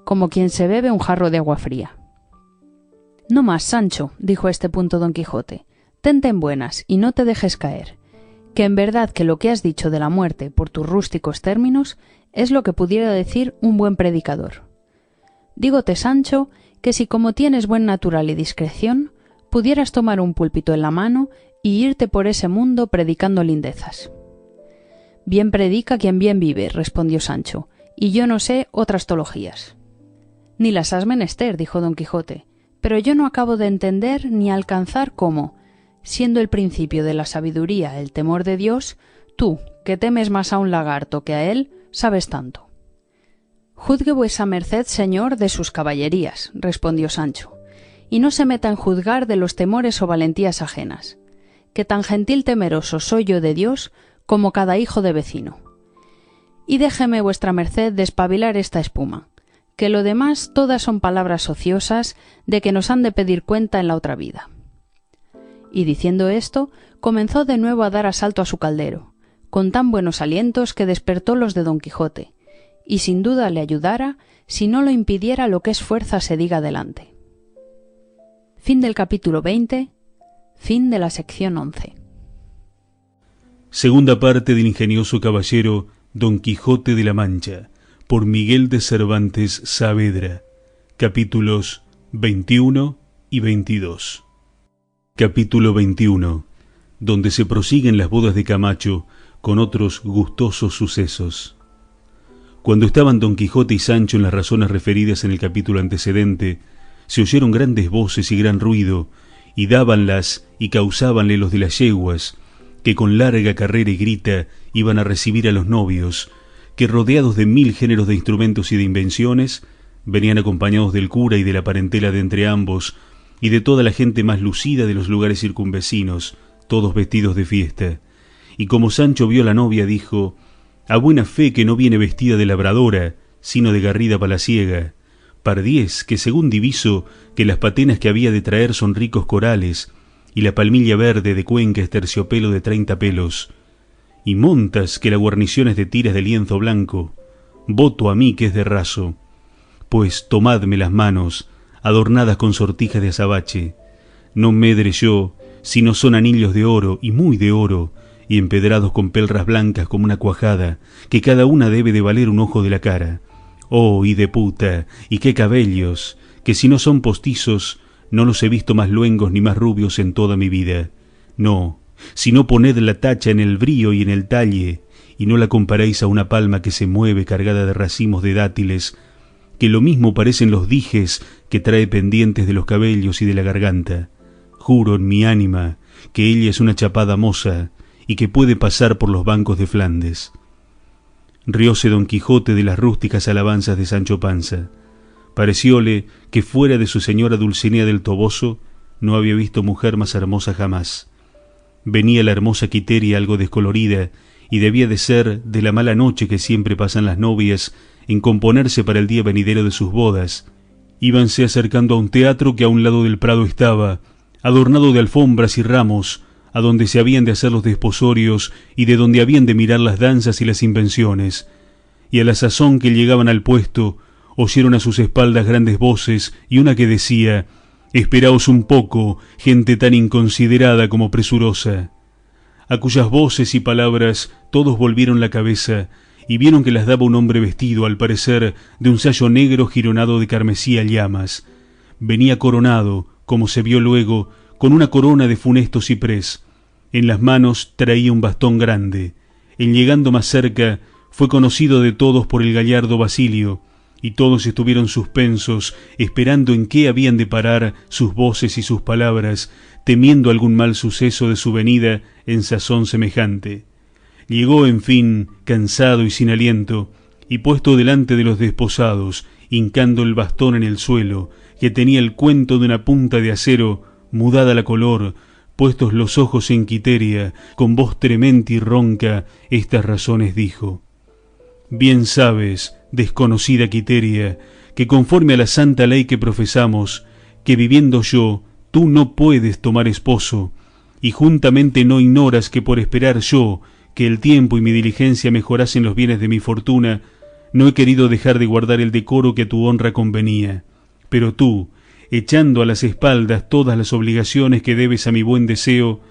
como quien se bebe un jarro de agua fría. No más, Sancho, dijo a este punto don Quijote, tente en buenas y no te dejes caer, que en verdad que lo que has dicho de la muerte por tus rústicos términos es lo que pudiera decir un buen predicador. Dígote, Sancho, que si como tienes buen natural y discreción, pudieras tomar un púlpito en la mano y irte por ese mundo predicando lindezas. Bien predica quien bien vive, respondió Sancho, y yo no sé otras teologías. Ni las has menester, dijo don Quijote, pero yo no acabo de entender ni alcanzar cómo, siendo el principio de la sabiduría el temor de Dios, tú, que temes más a un lagarto que a él, sabes tanto. Juzgue vuesa merced, señor, de sus caballerías, respondió Sancho, y no se meta en juzgar de los temores o valentías ajenas, que tan gentil temeroso soy yo de Dios como cada hijo de vecino. Y déjeme vuestra merced despabilar esta espuma, que lo demás todas son palabras ociosas de que nos han de pedir cuenta en la otra vida. Y diciendo esto, comenzó de nuevo a dar asalto a su caldero, con tan buenos alientos que despertó los de don Quijote, y sin duda le ayudara si no lo impidiera lo que es fuerza se diga adelante. Fin del capítulo 20, fin de la sección 11. Segunda parte del ingenioso caballero Don Quijote de la Mancha, por Miguel de Cervantes Saavedra, capítulos 21 y 22. Capítulo 21, donde se prosiguen las bodas de Camacho con otros gustosos sucesos. Cuando estaban Don Quijote y Sancho en las razones referidas en el capítulo antecedente, se oyeron grandes voces y gran ruido, y dábanlas y causábanle los de las yeguas, que con larga carrera y grita iban a recibir a los novios, que rodeados de 1000 géneros de instrumentos y de invenciones, venían acompañados del cura y de la parentela de entre ambos, y de toda la gente más lucida de los lugares circunvecinos, todos vestidos de fiesta. Y como Sancho vio a la novia, dijo: a buena fe que no viene vestida de labradora, sino de garrida palaciega. Pardiez, que según diviso, que las patenas que había de traer son ricos corales, y la palmilla verde de Cuenca es terciopelo de 30 pelos. Y montas, que la guarnición es de tiras de lienzo blanco. Voto a mí que es de raso. Pues tomadme las manos, adornadas con sortijas de azabache. No medre yo, si no son anillos de oro, y muy de oro, y empedrados con pelras blancas como una cuajada, que cada una debe de valer un ojo de la cara. Oh, y de puta, y qué cabellos, que si no son postizos, no los he visto más luengos ni más rubios en toda mi vida. No, sino poned la tacha en el brío y en el talle, y no la comparéis a una palma que se mueve cargada de racimos de dátiles, que lo mismo parecen los dijes que trae pendientes de los cabellos y de la garganta. Juro en mi ánima que ella es una chapada moza y que puede pasar por los bancos de Flandes. Rióse Don Quijote de las rústicas alabanzas de Sancho Panza. Parecióle que fuera de su señora Dulcinea del Toboso no había visto mujer más hermosa jamás. Venía la hermosa Quiteria algo descolorida y debía de ser de la mala noche que siempre pasan las novias en componerse para el día venidero de sus bodas. Íbanse acercando a un teatro que a un lado del prado estaba, adornado de alfombras y ramos, a donde se habían de hacer los desposorios y de donde habían de mirar las danzas y las invenciones. Y a la sazón que llegaban al puesto, oyeron a sus espaldas grandes voces y una que decía: «Esperaos un poco, gente tan inconsiderada como presurosa», a cuyas voces y palabras todos volvieron la cabeza y vieron que las daba un hombre vestido, al parecer, de un sayo negro gironado de carmesí a llamas. Venía coronado, como se vio luego, con una corona de funesto ciprés. En las manos traía un bastón grande. En llegando más cerca, fue conocido de todos por el gallardo Basilio, y todos estuvieron suspensos, esperando en qué habían de parar sus voces y sus palabras, temiendo algún mal suceso de su venida en sazón semejante. Llegó, en fin, cansado y sin aliento, y puesto delante de los desposados, hincando el bastón en el suelo, que tenía el cuento de una punta de acero, mudada la color, puestos los ojos en Quiteria, con voz tremente y ronca, estas razones dijo: «Bien sabes, desconocida Quiteria, que conforme a la santa ley que profesamos, que viviendo yo, tú no puedes tomar esposo, y juntamente no ignoras que por esperar yo que el tiempo y mi diligencia mejorasen los bienes de mi fortuna, no he querido dejar de guardar el decoro que a tu honra convenía. Pero tú, echando a las espaldas todas las obligaciones que debes a mi buen deseo,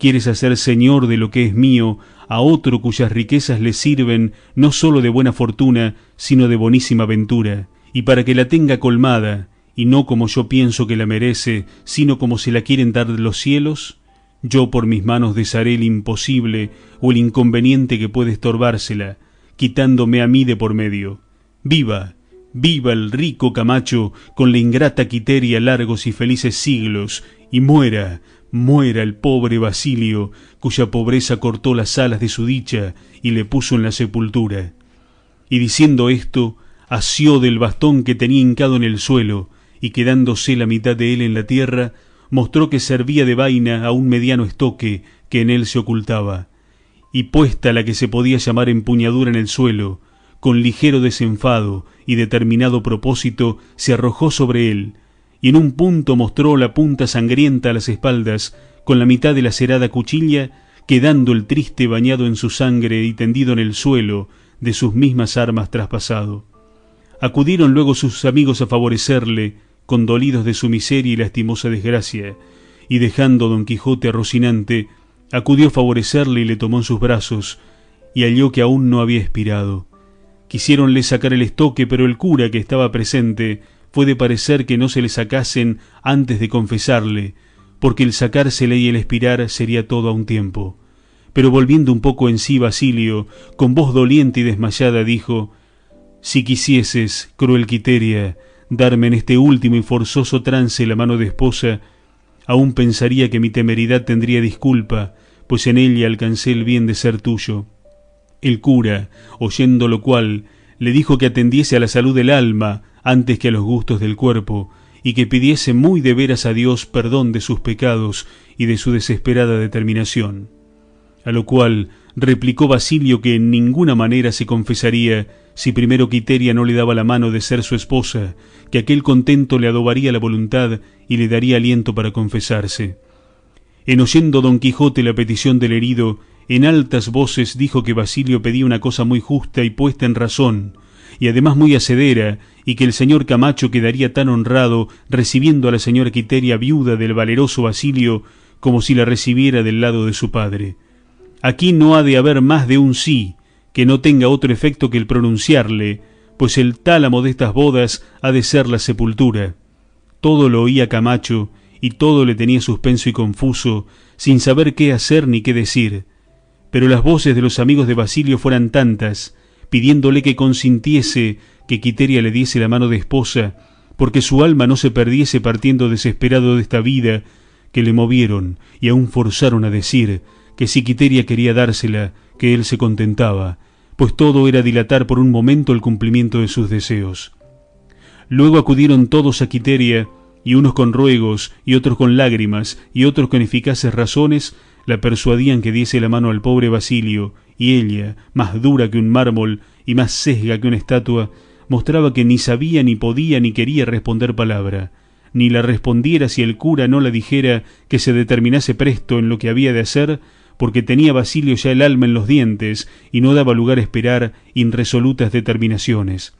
quieres hacer señor de lo que es mío a otro cuyas riquezas le sirven no sólo de buena fortuna, sino de bonísima ventura, y para que la tenga colmada, y no como yo pienso que la merece, sino como se la quieren dar de los cielos, yo por mis manos desharé el imposible o el inconveniente que puede estorbársela, quitándome a mí de por medio. ¡Viva! ¡Viva el rico Camacho con la ingrata Quiteria largos y felices siglos! Y muera, muera el pobre Basilio, cuya pobreza cortó las alas de su dicha y le puso en la sepultura». Y diciendo esto, asió del bastón que tenía hincado en el suelo, y quedándose la mitad de él en la tierra, mostró que servía de vaina a un mediano estoque que en él se ocultaba, y puesta la que se podía llamar empuñadura en el suelo, con ligero desenfado y determinado propósito se arrojó sobre él, y en un punto mostró la punta sangrienta a las espaldas, con la mitad de la lacerada cuchilla, quedando el triste bañado en su sangre y tendido en el suelo, de sus mismas armas traspasado. Acudieron luego sus amigos a favorecerle, condolidos de su miseria y lastimosa desgracia, y dejando Don Quijote a Rocinante, acudió a favorecerle y le tomó en sus brazos, y halló que aún no había expirado. Quisiéronle sacar el estoque, pero el cura, que estaba presente, fue de parecer que no se le sacasen antes de confesarle, porque el sacársele y el expirar sería todo a un tiempo. Pero volviendo un poco en sí Basilio, con voz doliente y desmayada, dijo: «Si quisieses, cruel Quiteria, darme en este último y forzoso trance la mano de esposa, aún pensaría que mi temeridad tendría disculpa, pues en ella alcancé el bien de ser tuyo». El cura, oyendo lo cual, le dijo que atendiese a la salud del alma antes que a los gustos del cuerpo, y que pidiese muy de veras a Dios perdón de sus pecados y de su desesperada determinación. A lo cual replicó Basilio que en ninguna manera se confesaría si primero Quiteria no le daba la mano de ser su esposa, que aquel contento le adobaría la voluntad y le daría aliento para confesarse. En oyendo Don Quijote la petición del herido, en altas voces dijo que Basilio pedía una cosa muy justa y puesta en razón, y además muy hacedera, y que el señor Camacho quedaría tan honrado recibiendo a la señora Quiteria viuda del valeroso Basilio como si la recibiera del lado de su padre. Aquí no ha de haber más de un sí, que no tenga otro efecto que el pronunciarle, pues el tálamo de estas bodas ha de ser la sepultura. Todo lo oía Camacho, y todo le tenía suspenso y confuso, sin saber qué hacer ni qué decir. Pero las voces de los amigos de Basilio fueran tantas, pidiéndole que consintiese que Quiteria le diese la mano de esposa, porque su alma no se perdiese partiendo desesperado de esta vida, que le movieron y aún forzaron a decir que si Quiteria quería dársela, que él se contentaba, pues todo era dilatar por un momento el cumplimiento de sus deseos. Luego acudieron todos a Quiteria, y unos con ruegos, y otros con lágrimas, y otros con eficaces razones, la persuadían que diese la mano al pobre Basilio, y ella, más dura que un mármol y más sesga que una estatua, mostraba que ni sabía, ni podía, ni quería responder palabra, ni la respondiera si el cura no la dijera que se determinase presto en lo que había de hacer, porque tenía Basilio ya el alma en los dientes y no daba lugar a esperar irresolutas determinaciones.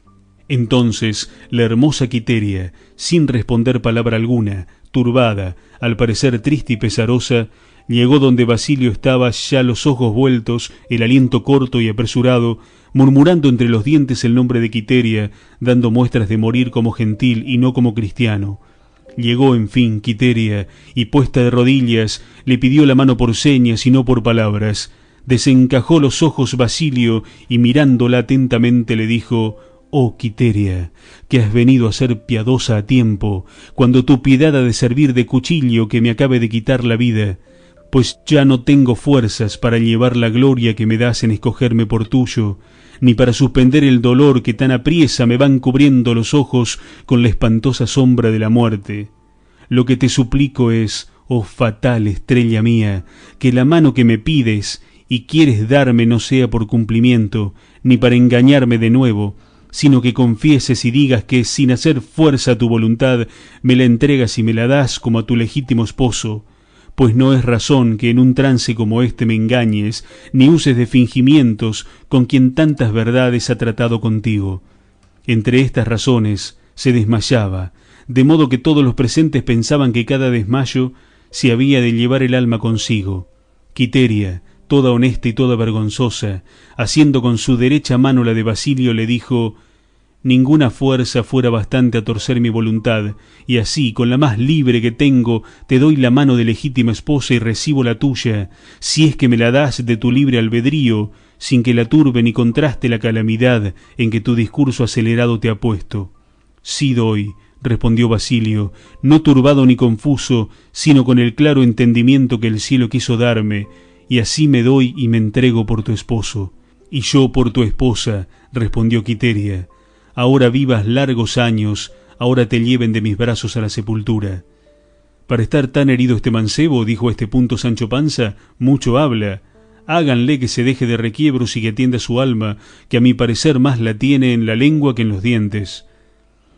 Entonces la hermosa Quiteria, sin responder palabra alguna, turbada, al parecer triste y pesarosa, llegó donde Basilio estaba, ya los ojos vueltos, el aliento corto y apresurado, murmurando entre los dientes el nombre de Quiteria, dando muestras de morir como gentil y no como cristiano. Llegó, en fin, Quiteria, y puesta de rodillas, le pidió la mano por señas y no por palabras. Desencajó los ojos Basilio, y mirándola atentamente le dijo: «Oh, Quiteria, que has venido a ser piadosa a tiempo, cuando tu piedad ha de servir de cuchillo que me acabe de quitar la vida, pues ya no tengo fuerzas para llevar la gloria que me das en escogerme por tuyo, ni para suspender el dolor que tan apriesa me van cubriendo los ojos con la espantosa sombra de la muerte. Lo que te suplico es, oh fatal estrella mía, que la mano que me pides y quieres darme no sea por cumplimiento, ni para engañarme de nuevo, sino que confieses y digas que, sin hacer fuerza a tu voluntad, me la entregas y me la das como a tu legítimo esposo, pues no es razón que en un trance como este me engañes, ni uses de fingimientos con quien tantas verdades ha tratado contigo». Entre estas razones se desmayaba, de modo que todos los presentes pensaban que cada desmayo se había de llevar el alma consigo. Quiteria, toda honesta y toda vergonzosa, haciendo con su derecha mano la de Basilio, le dijo: «Ninguna fuerza fuera bastante a torcer mi voluntad, y así, con la más libre que tengo, te doy la mano de legítima esposa y recibo la tuya, si es que me la das de tu libre albedrío, sin que la turbe ni contraste la calamidad en que tu discurso acelerado te ha puesto». «Sí doy», respondió Basilio, no turbado ni confuso, sino con el claro entendimiento que el cielo quiso darme, «y así me doy y me entrego por tu esposo». «Y yo por tu esposa», respondió Quiteria. «Ahora vivas largos años, ahora te lleven de mis brazos a la sepultura». «Para estar tan herido este mancebo», dijo a este punto Sancho Panza, «mucho habla. Háganle que se deje de requiebros y que atienda su alma, que a mi parecer más la tiene en la lengua que en los dientes».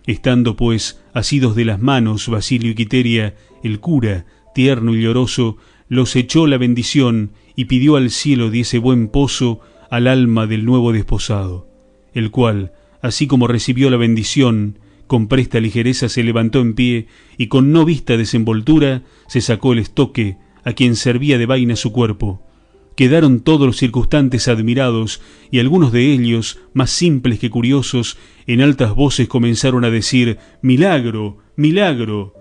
Estando pues asidos de las manos Basilio y Quiteria, el cura, tierno y lloroso, los echó la bendición y pidió al cielo diese buen pozo al alma del nuevo desposado, el cual, así como recibió la bendición, con presta ligereza se levantó en pie y con no vista desenvoltura se sacó el estoque a quien servía de vaina su cuerpo. Quedaron todos los circunstantes admirados, y algunos de ellos, más simples que curiosos, en altas voces comenzaron a decir: «¡Milagro! ¡Milagro!».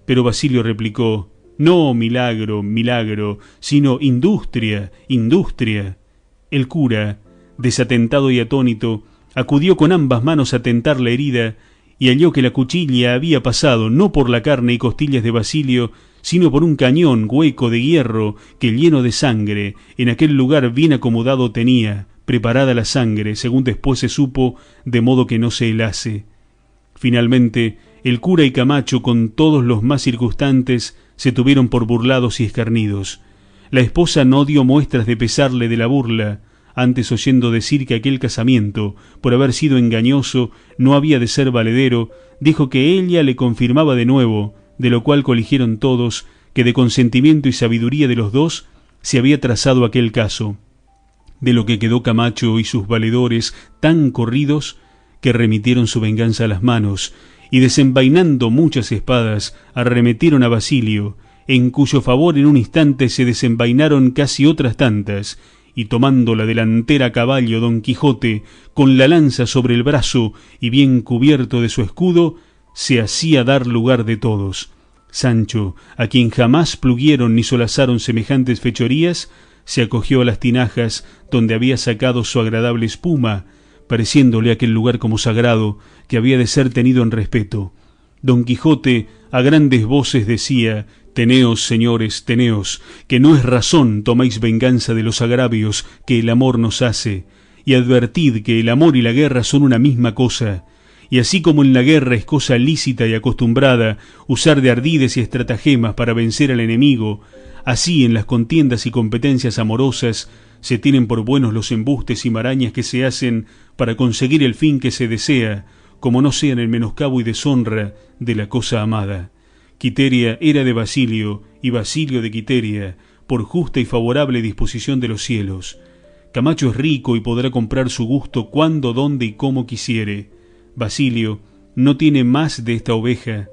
Pero Basilio replicó: «No milagro, milagro, sino industria, industria». El cura, desatentado y atónito, acudió con ambas manos a tentar la herida, y halló que la cuchilla había pasado no por la carne y costillas de Basilio, sino por un cañón hueco de hierro que, lleno de sangre, en aquel lugar bien acomodado tenía, preparada la sangre, según después se supo, de modo que no se helase. Finalmente, el cura y Camacho, con todos los más circunstantes, se tuvieron por burlados y escarnidos. La esposa no dio muestras de pesarle de la burla, antes oyendo decir que aquel casamiento, por haber sido engañoso, no había de ser valedero, dijo que ella le confirmaba de nuevo, de lo cual coligieron todos que de consentimiento y sabiduría de los dos se había trazado aquel caso, de lo que quedó Camacho y sus valedores tan corridos que remitieron su venganza a las manos, y desenvainando muchas espadas arremetieron a Basilio, en cuyo favor en un instante se desenvainaron casi otras tantas, y tomando la delantera a caballo Don Quijote, con la lanza sobre el brazo y bien cubierto de su escudo, se hacía dar lugar de todos. Sancho, a quien jamás pluguieron ni solazaron semejantes fechorías, se acogió a las tinajas donde había sacado su agradable espuma, pareciéndole aquel lugar como sagrado, que había de ser tenido en respeto. Don Quijote a grandes voces decía: Teneos, señores, teneos, que no es razón toméis venganza de los agravios que el amor nos hace, y advertid que el amor y la guerra son una misma cosa, y así como en la guerra es cosa lícita y acostumbrada usar de ardides y estratagemas para vencer al enemigo, así en las contiendas y competencias amorosas se tienen por buenos los embustes y marañas que se hacen para conseguir el fin que se desea, como no sean el menoscabo y deshonra de la cosa amada. Quiteria era de Basilio y Basilio de Quiteria, por justa y favorable disposición de los cielos. Camacho es rico y podrá comprar su gusto cuando, dónde y cómo quisiere. Basilio no tiene más de esta oveja,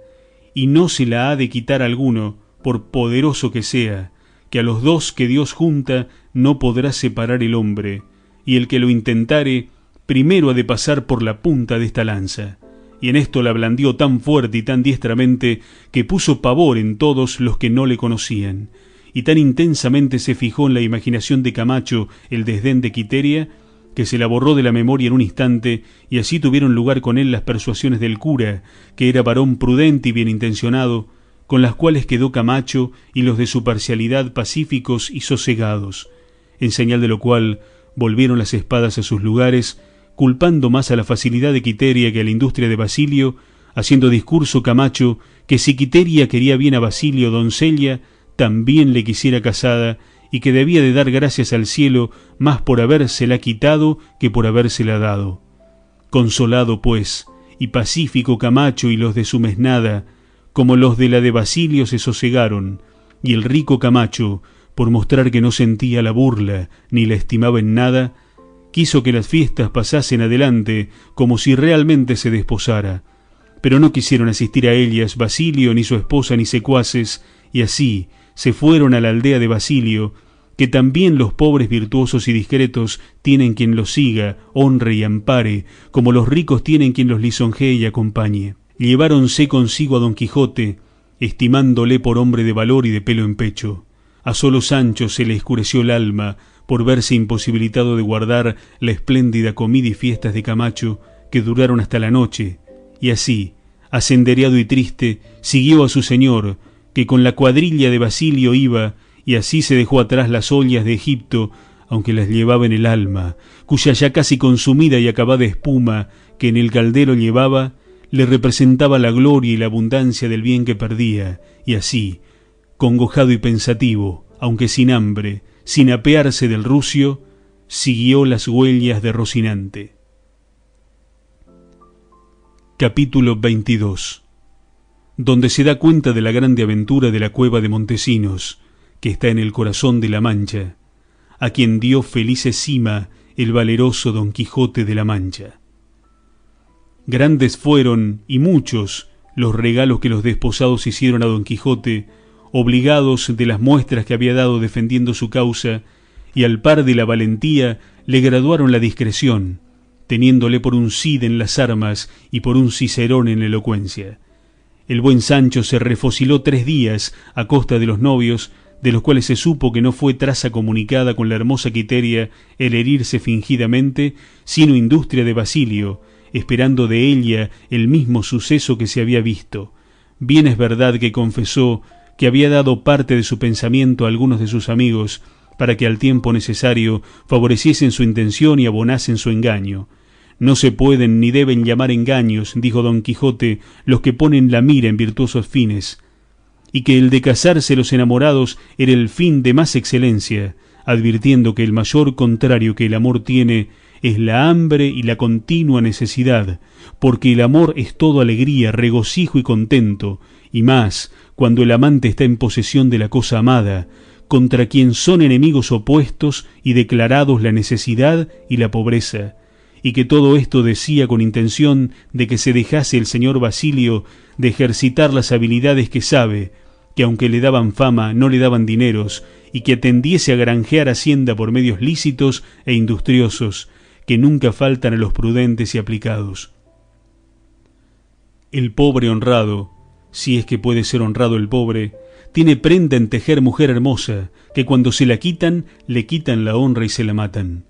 y no se la ha de quitar alguno, por poderoso que sea, que a los dos que Dios junta no podrá separar el hombre, y el que lo intentare, primero ha de pasar por la punta de esta lanza. Y en esto la blandió tan fuerte y tan diestramente que puso pavor en todos los que no le conocían, y tan intensamente se fijó en la imaginación de Camacho el desdén de Quiteria, que se la borró de la memoria en un instante, y así tuvieron lugar con él las persuasiones del cura, que era varón prudente y bien intencionado, con las cuales quedó Camacho y los de su parcialidad pacíficos y sosegados, en señal de lo cual volvieron las espadas a sus lugares, culpando más a la facilidad de Quiteria que a la industria de Basilio, haciendo discurso Camacho que si Quiteria quería bien a Basilio doncella, también le quisiera casada, y que debía de dar gracias al cielo más por habérsela quitado que por habérsela dado. Consolado pues, y pacífico Camacho y los de su mesnada, como los de la de Basilio se sosegaron, y el rico Camacho, por mostrar que no sentía la burla ni la estimaba en nada, quiso que las fiestas pasasen adelante como si realmente se desposara, pero no quisieron asistir a ellas Basilio ni su esposa ni secuaces, y así se fueron a la aldea de Basilio, que también los pobres virtuosos y discretos tienen quien los siga, honre y ampare, como los ricos tienen quien los lisonjee y acompañe. Lleváronse consigo a Don Quijote, estimándole por hombre de valor y de pelo en pecho. A solo Sancho se le escureció el alma por verse imposibilitado de guardar la espléndida comida y fiestas de Camacho, que duraron hasta la noche, y así, asendereado y triste, siguió a su señor, que con la cuadrilla de Basilio iba, y así se dejó atrás las ollas de Egipto, aunque las llevaba en el alma, cuya ya casi consumida y acabada espuma que en el caldero llevaba, le representaba la gloria y la abundancia del bien que perdía, y así, congojado y pensativo, aunque sin hambre, sin apearse del rucio, siguió las huellas de Rocinante. Capítulo 22, donde se da cuenta de la grande aventura de la cueva de Montesinos, que está en el corazón de la Mancha, a quien dio felice cima el valeroso Don Quijote de la Mancha. Grandes fueron, y muchos, los regalos que los desposados hicieron a Don Quijote, obligados de las muestras que había dado defendiendo su causa, y al par de la valentía le graduaron la discreción, teniéndole por un Cid en las armas y por un Cicerón en la elocuencia. El buen Sancho se refociló 3 días a costa de los novios, de los cuales se supo que no fue traza comunicada con la hermosa Quiteria el herirse fingidamente, sino industria de Basilio, esperando de ella el mismo suceso que se había visto. Bien es verdad que confesó que había dado parte de su pensamiento a algunos de sus amigos, para que al tiempo necesario favoreciesen su intención y abonasen su engaño. No se pueden ni deben llamar engaños, dijo Don Quijote, los que ponen la mira en virtuosos fines, y que el de casarse los enamorados era el fin de más excelencia, advirtiendo que el mayor contrario que el amor tiene es la hambre y la continua necesidad, porque el amor es todo alegría, regocijo y contento, y más cuando el amante está en posesión de la cosa amada, contra quien son enemigos opuestos y declarados la necesidad y la pobreza, y que todo esto decía con intención de que se dejase el señor Basilio de ejercitar las habilidades que sabe, que aunque le daban fama no le daban dineros, y que atendiese a granjear hacienda por medios lícitos e industriosos, que nunca faltan a los prudentes y aplicados. El pobre honrado, si es que puede ser honrado el pobre, tiene prenda en tejer mujer hermosa, que cuando se la quitan, le quitan la honra y se la matan.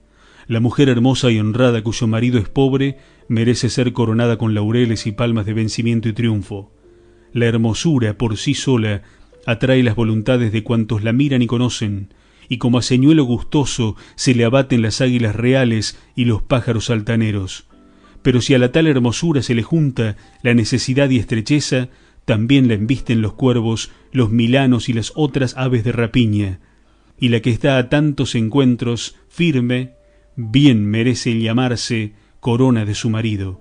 La mujer hermosa y honrada cuyo marido es pobre, merece ser coronada con laureles y palmas de vencimiento y triunfo. La hermosura por sí sola atrae las voluntades de cuantos la miran y conocen, y como a señuelo gustoso se le abaten las águilas reales y los pájaros altaneros. Pero si a la tal hermosura se le junta la necesidad y estrecheza, también la embisten los cuervos, los milanos y las otras aves de rapiña, y la que está a tantos encuentros firme, bien merece el llamarse corona de su marido.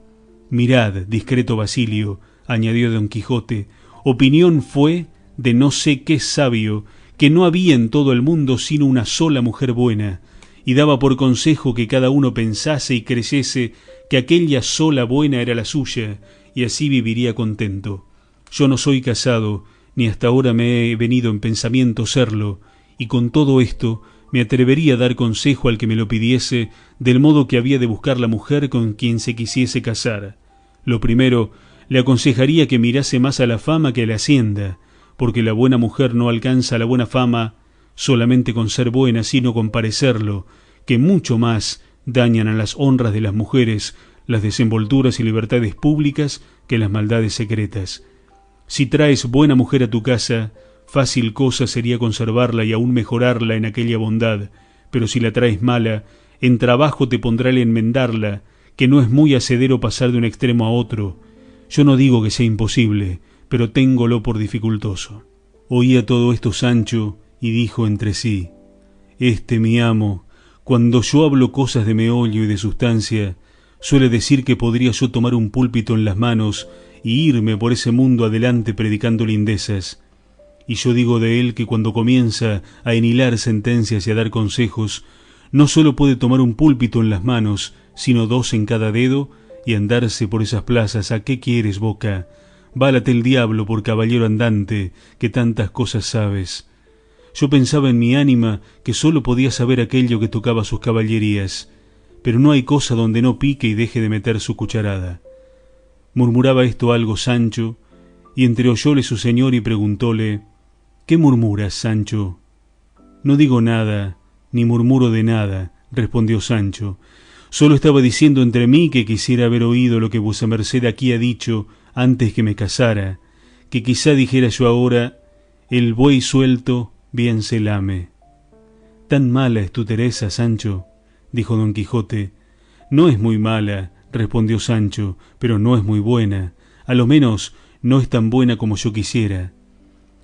Mirad, discreto Basilio, añadió Don Quijote, opinión fue de no sé qué sabio, que no había en todo el mundo sino una sola mujer buena, y daba por consejo que cada uno pensase y creyese que aquella sola buena era la suya, y así viviría contento. Yo no soy casado, ni hasta ahora me he venido en pensamiento serlo, y con todo esto me atrevería a dar consejo al que me lo pidiese del modo que había de buscar la mujer con quien se quisiese casar. Lo primero, le aconsejaría que mirase más a la fama que a la hacienda, porque la buena mujer no alcanza la buena fama solamente con ser buena, sino con parecerlo, que mucho más dañan a las honras de las mujeres las desenvolturas y libertades públicas que las maldades secretas. Si traes buena mujer a tu casa, fácil cosa sería conservarla y aún mejorarla en aquella bondad, pero si la traes mala, en trabajo te pondrá el enmendarla, que no es muy hacedero pasar de un extremo a otro. Yo no digo que sea imposible, pero téngolo por dificultoso. Oía todo esto Sancho, y dijo entre sí: mi amo, cuando yo hablo cosas de meollo y de sustancia, suele decir que podría yo tomar un púlpito en las manos y irme por ese mundo adelante predicando lindezas. Y yo digo de él que cuando comienza a enhilar sentencias y a dar consejos, no sólo puede tomar un púlpito en las manos, sino dos en cada dedo, y andarse por esas plazas. ¿A qué quieres, boca? Válate el diablo por caballero andante, que tantas cosas sabes. Yo pensaba en mi ánima que sólo podía saber aquello que tocaba sus caballerías, pero no hay cosa donde no pique y deje de meter su cucharada. Murmuraba esto algo Sancho, y entreoyóle su señor y preguntóle: ¿qué murmuras, Sancho? No digo nada, ni murmuro de nada, respondió Sancho. Solo estaba diciendo entre mí que quisiera haber oído lo que vuesa merced aquí ha dicho antes que me casara, que quizá dijera yo ahora: el buey suelto bien se lame. ¿Tan mala es tu Teresa, Sancho?, dijo Don Quijote. No es muy mala, respondió Sancho, pero no es muy buena. A lo menos no es tan buena como yo quisiera.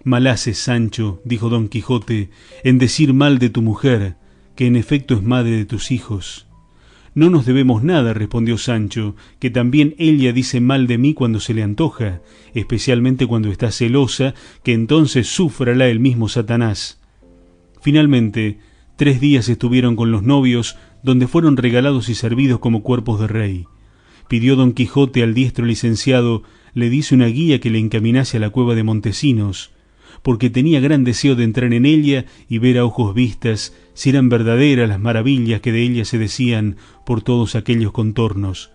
Mal haces, Sancho, dijo Don Quijote, en decir mal de tu mujer, que en efecto es madre de tus hijos. No nos debemos nada, respondió Sancho, que también ella dice mal de mí cuando se le antoja, especialmente cuando está celosa, que entonces súfrala el mismo Satanás. Finalmente, 3 días estuvieron con los novios, donde fueron regalados y servidos como cuerpos de rey. Pidió Don Quijote al diestro licenciado le diese una guía que le encaminase a la cueva de Montesinos, porque tenía gran deseo de entrar en ella y ver a ojos vistas si eran verdaderas las maravillas que de ella se decían por todos aquellos contornos.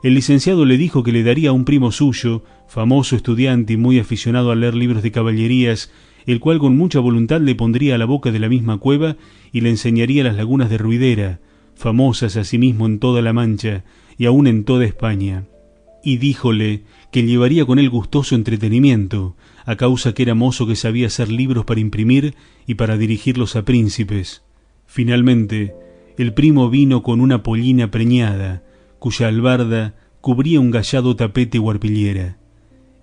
El licenciado le dijo que le daría a un primo suyo, famoso estudiante y muy aficionado a leer libros de caballerías, el cual con mucha voluntad le pondría a la boca de la misma cueva y le enseñaría las lagunas de Ruidera, famosas asimismo en toda la Mancha y aun en toda España. Y díjole que llevaría con él gustoso entretenimiento, a causa que era mozo que sabía hacer libros para imprimir y para dirigirlos a príncipes. Finalmente, el primo vino con una pollina preñada, cuya albarda cubría un gallado tapete o arpillera.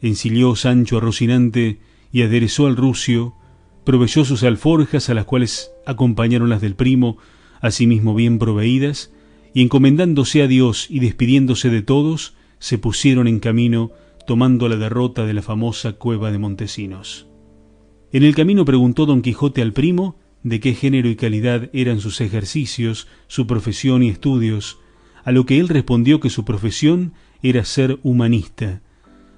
Ensilló Sancho a Rocinante y aderezó al rucio, proveyó sus alforjas, a las cuales acompañaron las del primo, asimismo bien proveídas, y encomendándose a Dios y despidiéndose de todos, se pusieron en camino, tomando la derrota de la famosa cueva de Montesinos. En el camino preguntó Don Quijote al primo de qué género y calidad eran sus ejercicios, su profesión y estudios, a lo que él respondió que su profesión era ser humanista,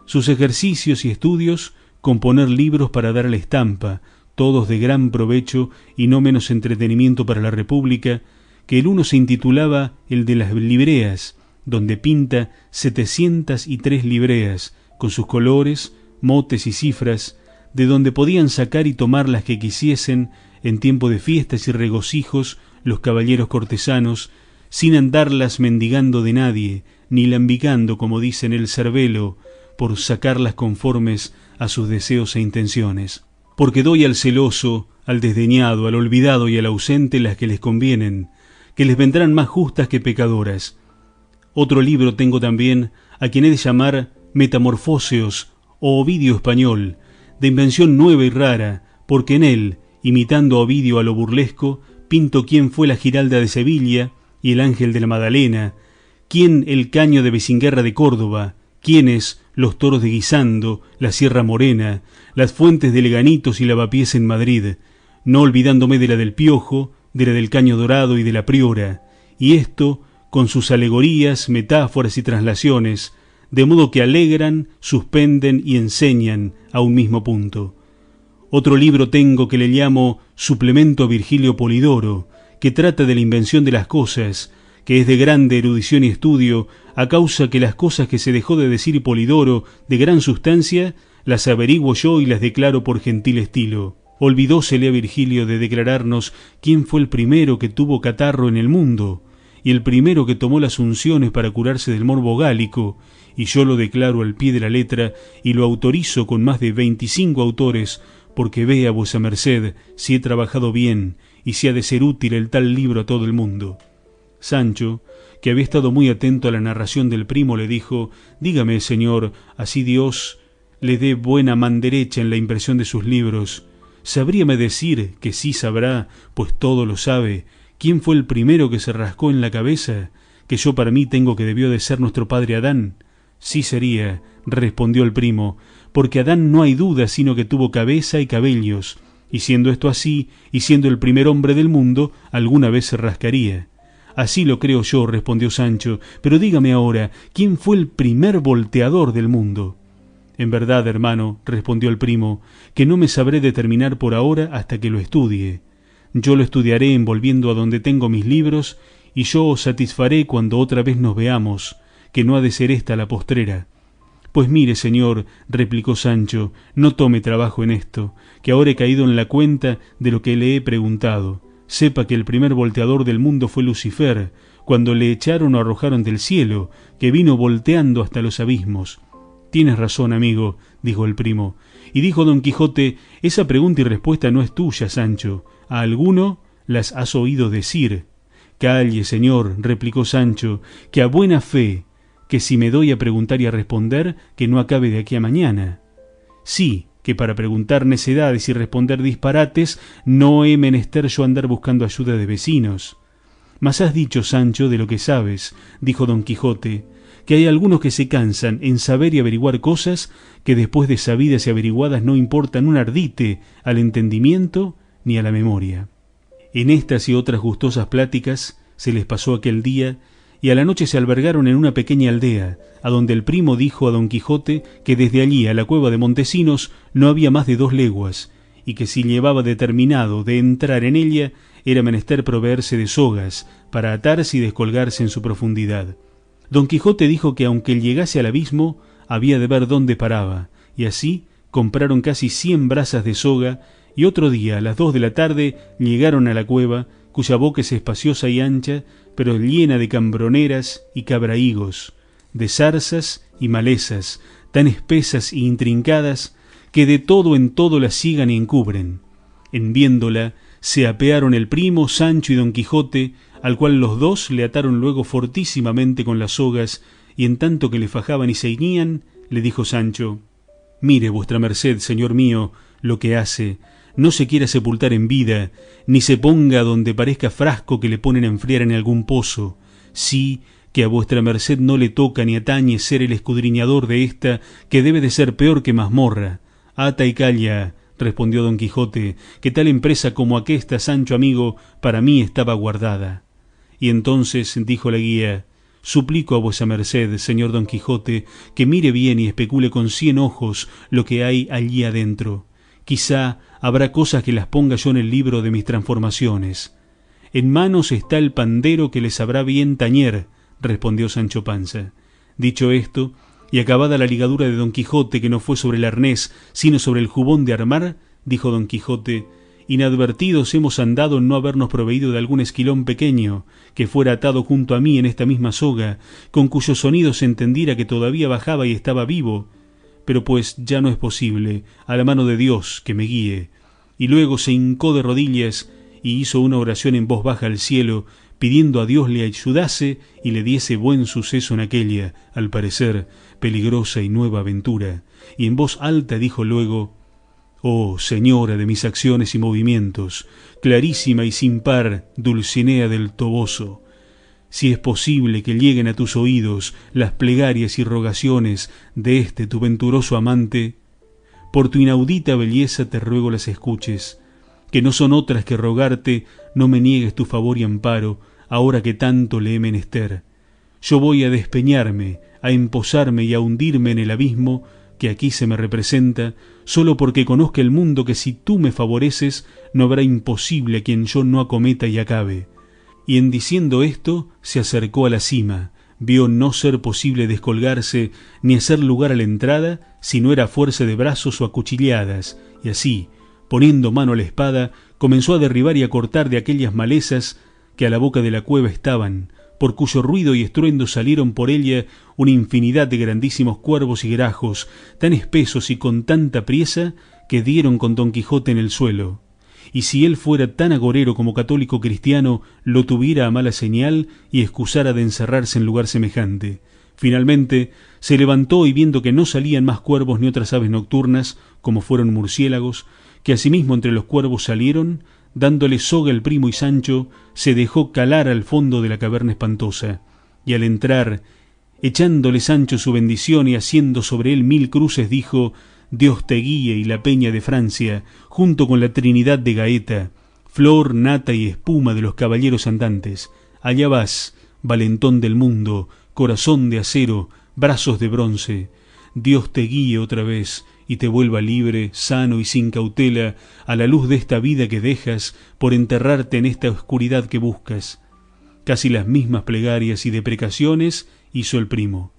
sus ejercicios y estudios componer libros para dar a la estampa, todos de gran provecho y no menos entretenimiento para la República, que el uno se intitulaba el de las libreas, donde pinta 703 libreas, con sus colores, motes y cifras, de donde podían sacar y tomar las que quisiesen en tiempo de fiestas y regocijos los caballeros cortesanos, sin andarlas mendigando de nadie, ni lambicando, como dicen, el cervelo, por sacarlas conformes a sus deseos e intenciones. Porque doy al celoso, al desdeñado, al olvidado y al ausente las que les convienen, que les vendrán más justas que pecadoras. Otro libro tengo también, a quien he de llamar Metamorfóseos o Ovidio español, de invención nueva y rara, porque en él, imitando a Ovidio a lo burlesco, pinto quién fue la Giralda de Sevilla y el Ángel de la Madalena, quién el Caño de Becinguerra de Córdoba, quiénes los toros de Guisando, la Sierra Morena, las fuentes de Leganitos y Lavapiés en Madrid, no olvidándome de la del Piojo, de la del Caño Dorado y de la Priora, y esto con sus alegorías, metáforas y traslaciones, de modo que alegran, suspenden y enseñan a un mismo punto. Otro libro tengo que le llamo Suplemento a Virgilio Polidoro, que trata de la invención de las cosas, que es de grande erudición y estudio, a causa que las cosas que se dejó de decir Polidoro de gran sustancia, las averiguo yo y las declaro por gentil estilo. Olvidósele a Virgilio de declararnos quién fue el primero que tuvo catarro en el mundo, y el primero que tomó las unciones para curarse del morbo gálico, y yo lo declaro al pie de la letra y lo autorizo con más de 25 autores, porque vea vuesa merced si he trabajado bien y si ha de ser útil el tal libro a todo el mundo. Sancho, que había estado muy atento a la narración del primo, le dijo: dígame, señor, así Dios le dé buena manderecha en la impresión de sus libros, ¿sabríame decir, que sí sabrá, pues todo lo sabe, quién fue el primero que se rascó en la cabeza, que yo para mí tengo que debió de ser nuestro padre Adán? Sí sería, respondió el primo, porque Adán no hay duda sino que tuvo cabeza y cabellos, y siendo esto así, y siendo el primer hombre del mundo, alguna vez se rascaría. Así lo creo yo, respondió Sancho, pero dígame ahora, ¿quién fue el primer volteador del mundo? En verdad, hermano, respondió el primo, que no me sabré determinar por ahora hasta que lo estudie. Yo lo estudiaré en volviendo a donde tengo mis libros, y yo os satisfaré cuando otra vez nos veamos, que no ha de ser esta la postrera. Pues mire, señor, replicó Sancho, no tome trabajo en esto, que ahora he caído en la cuenta de lo que le he preguntado. Sepa que el primer volteador del mundo fue Lucifer, cuando le echaron o arrojaron del cielo, que vino volteando hasta los abismos. Tienes razón, amigo, dijo el primo. Y dijo Don Quijote: esa pregunta y respuesta no es tuya, Sancho, a alguno las has oído decir. Calle, señor, replicó Sancho, que a buena fe, que si me doy a preguntar y a responder, que no acabe de aquí a mañana. Sí, que para preguntar necedades y responder disparates no he menester yo andar buscando ayuda de vecinos. Mas has dicho, Sancho, de lo que sabes, dijo Don Quijote, que hay algunos que se cansan en saber y averiguar cosas que después de sabidas y averiguadas no importan un ardite al entendimiento ni a la memoria. En estas y otras gustosas pláticas se les pasó aquel día, y a la noche se albergaron en una pequeña aldea, a donde el primo dijo a Don Quijote que desde allí a la cueva de Montesinos no había más de 2 leguas, y que si llevaba determinado de entrar en ella, era menester proveerse de sogas para atarse y descolgarse en su profundidad. Don Quijote dijo que aunque llegase al abismo, había de ver dónde paraba, y así compraron casi 100 brazas de soga, y otro día a las 2 de la tarde llegaron a la cueva, cuya boca es espaciosa y ancha, pero llena de cambroneras y cabrahigos, de zarzas y malezas, tan espesas e intrincadas, que de todo en todo la ciegan y encubren. En viéndola, se apearon el primo, Sancho y Don Quijote, al cual los dos le ataron luego fortísimamente con las sogas, y en tanto que le fajaban y ceñían, le dijo Sancho: mire vuestra merced, señor mío, lo que hace. No se quiera sepultar en vida, ni se ponga donde parezca frasco que le ponen a enfriar en algún pozo. Sí, que a vuestra merced no le toca ni atañe ser el escudriñador de esta, que debe de ser peor que mazmorra. Ata y calla, respondió Don Quijote, que tal empresa como aquesta, Sancho amigo, para mí estaba guardada. Y entonces dijo la guía: suplico a vuesa merced, señor Don Quijote, que mire bien y especule con 100 ojos lo que hay allí adentro. Quizá habrá cosas que las ponga yo en el libro de mis transformaciones. En manos está el pandero que le sabrá bien tañer, respondió Sancho Panza. Dicho esto, Y acabada la ligadura de Don Quijote, que no fue sobre el arnés, sino sobre el jubón de armar, dijo Don Quijote, inadvertidos hemos andado en no habernos proveído de algún esquilón pequeño, que fuera atado junto a mí en esta misma soga, con cuyo sonido se entendiera que todavía bajaba y estaba vivo. Pero pues ya no es posible, a la mano de Dios que me guíe. Y luego se hincó de rodillas y hizo una oración en voz baja al cielo, pidiendo a Dios le ayudase y le diese buen suceso en aquella, al parecer, peligrosa y nueva aventura, y en voz alta dijo luego, oh señora de mis acciones y movimientos, clarísima y sin par, Dulcinea del Toboso, si es posible que lleguen a tus oídos las plegarias y rogaciones de este tu venturoso amante, por tu inaudita belleza te ruego las escuches, que no son otras que rogarte no me niegues tu favor y amparo, ahora que tanto le he menester. Yo voy a despeñarme, a emposarme y a hundirme en el abismo que aquí se me representa, solo porque conozca el mundo que si tú me favoreces, no habrá imposible a quien yo no acometa y acabe. Y en diciendo esto, se acercó a la cima, vio no ser posible descolgarse, ni hacer lugar a la entrada, si no era a fuerza de brazos o a cuchilladas, y así, poniendo mano a la espada, comenzó a derribar y a cortar de aquellas malezas que a la boca de la cueva estaban, por cuyo ruido y estruendo salieron por ella una infinidad de grandísimos cuervos y grajos, tan espesos y con tanta priesa, que dieron con Don Quijote en el suelo. Y si él fuera tan agorero como católico cristiano, lo tuviera a mala señal y excusara de encerrarse en lugar semejante. Finalmente se levantó y viendo que no salían más cuervos ni otras aves nocturnas, como fueron murciélagos, que asimismo entre los cuervos salieron, dándole soga el primo y Sancho, se dejó calar al fondo de la caverna espantosa, y al entrar, echándole Sancho su bendición y haciendo sobre él 1000 cruces, dijo, Dios te guíe y la peña de Francia, junto con la Trinidad de Gaeta, flor, nata y espuma de los caballeros andantes. Allá vas, valentón del mundo, corazón de acero, brazos de bronce. Dios te guíe otra vez y te vuelva libre, sano y sin cautela, a la luz de esta vida que dejas por enterrarte en esta oscuridad que buscas. Casi las mismas plegarias y deprecaciones hizo el primo.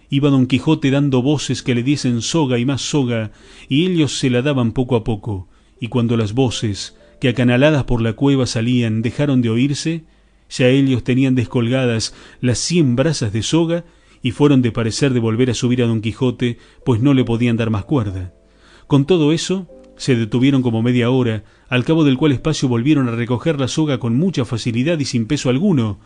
Iba Don Quijote dando voces que le diesen soga y más soga, y ellos se la daban poco a poco, y cuando las voces, que acanaladas por la cueva salían, dejaron de oírse, ya ellos tenían descolgadas las 100 brazas de soga, y fueron de parecer de volver a subir a Don Quijote, pues no le podían dar más cuerda. Con todo eso, se detuvieron como media hora, al cabo del cual espacio volvieron a recoger la soga con mucha facilidad y sin peso alguno,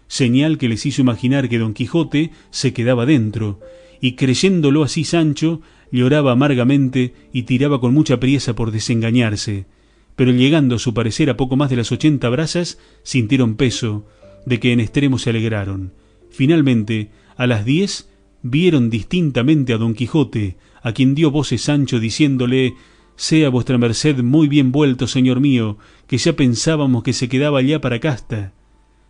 señal que les hizo imaginar que Don Quijote se quedaba dentro, y creyéndolo así Sancho, lloraba amargamente y tiraba con mucha priesa por desengañarse, pero llegando a su parecer a poco más de las 80 brazas, sintieron peso, de que en extremo se alegraron. Finalmente, a las 10, vieron distintamente a Don Quijote, a quien dio voces Sancho diciéndole, sea vuestra merced muy bien vuelto, señor mío, que ya pensábamos que se quedaba allá para casta.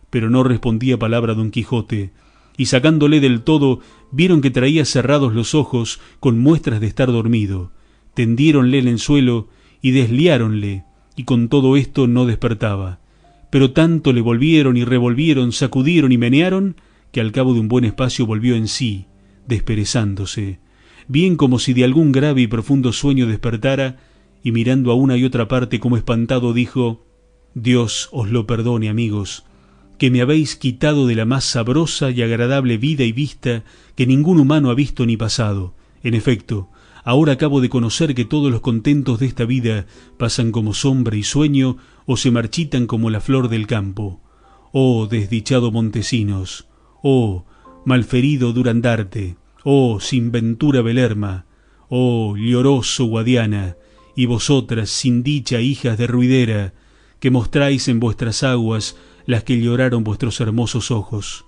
Pero no respondía palabra Don Quijote, y sacándole del todo, vieron que traía cerrados los ojos con muestras de estar dormido. Tendiéronle en el suelo y desliáronle, y con todo esto no despertaba. Pero tanto le volvieron y revolvieron, sacudieron y menearon, que al cabo de un buen espacio volvió en sí, desperezándose, bien como si de algún grave y profundo sueño despertara, y mirando a una y otra parte como espantado dijo, Dios os lo perdone, amigos, que me habéis quitado de la más sabrosa y agradable vida y vista que ningún humano ha visto ni pasado. En efecto, ahora acabo de conocer que todos los contentos de esta vida pasan como sombra y sueño o se marchitan como la flor del campo. Oh desdichado Montesinos, oh malferido Durandarte, oh sin ventura Belerma, oh lloroso Guadiana, y vosotras sin dicha hijas de Ruidera, que mostráis en vuestras aguas las que lloraron vuestros hermosos ojos.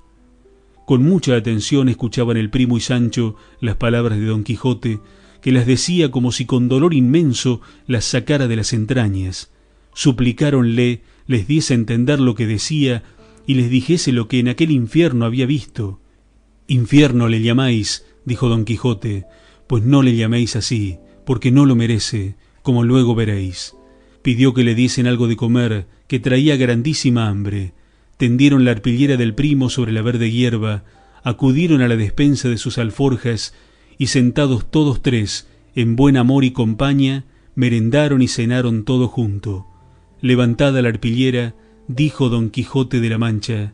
Con mucha atención escuchaban el primo y Sancho las palabras de Don Quijote, que las decía como si con dolor inmenso las sacara de las entrañas. Suplicáronle les diese a entender lo que decía y les dijese lo que en aquel infierno había visto. Infierno le llamáis, dijo Don Quijote, pues no le llaméis así, porque no lo merece, como luego veréis. Pidió que le diesen algo de comer, que traía grandísima hambre. Tendieron la arpillera del primo sobre la verde hierba, acudieron a la despensa de sus alforjas, y sentados todos tres, en buen amor y compañía, merendaron y cenaron todo junto. Levantada la arpillera, dijo don Quijote de la Mancha: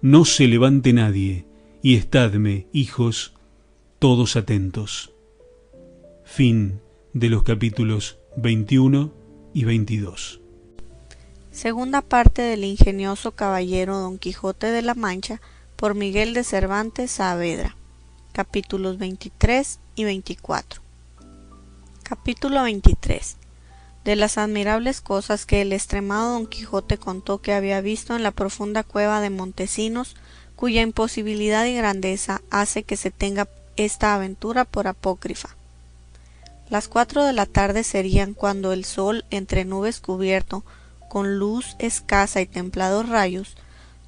no se levante nadie, y estadme, hijos, todos atentos. Fin de los capítulos 21 y 22. Segunda parte del ingenioso caballero Don Quijote de la Mancha, por Miguel de Cervantes Saavedra. Capítulos 23 y 24. Capítulo 23. De las admirables cosas que el extremado Don Quijote contó que había visto en la profunda cueva de Montesinos, cuya imposibilidad y grandeza hace que se tenga esta aventura por apócrifa. Las 4 de la tarde serían cuando el sol, entre nubes cubierto, con luz escasa y templados rayos,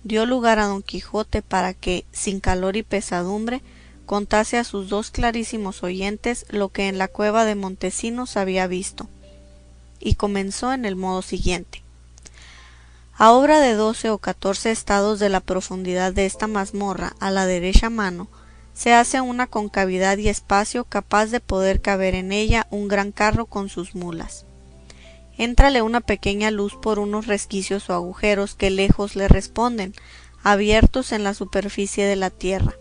dio lugar a Don Quijote para que, sin calor y pesadumbre, contase a sus dos clarísimos oyentes lo que en la cueva de Montesinos había visto, y comenzó en el modo siguiente. A obra de 12 o 14 estados de la profundidad de esta mazmorra, a la derecha mano, se hace una concavidad y espacio capaz de poder caber en ella un gran carro con sus mulas. Éntrale una pequeña luz por unos resquicios o agujeros que lejos le responden, abiertos en la superficie de la tierra.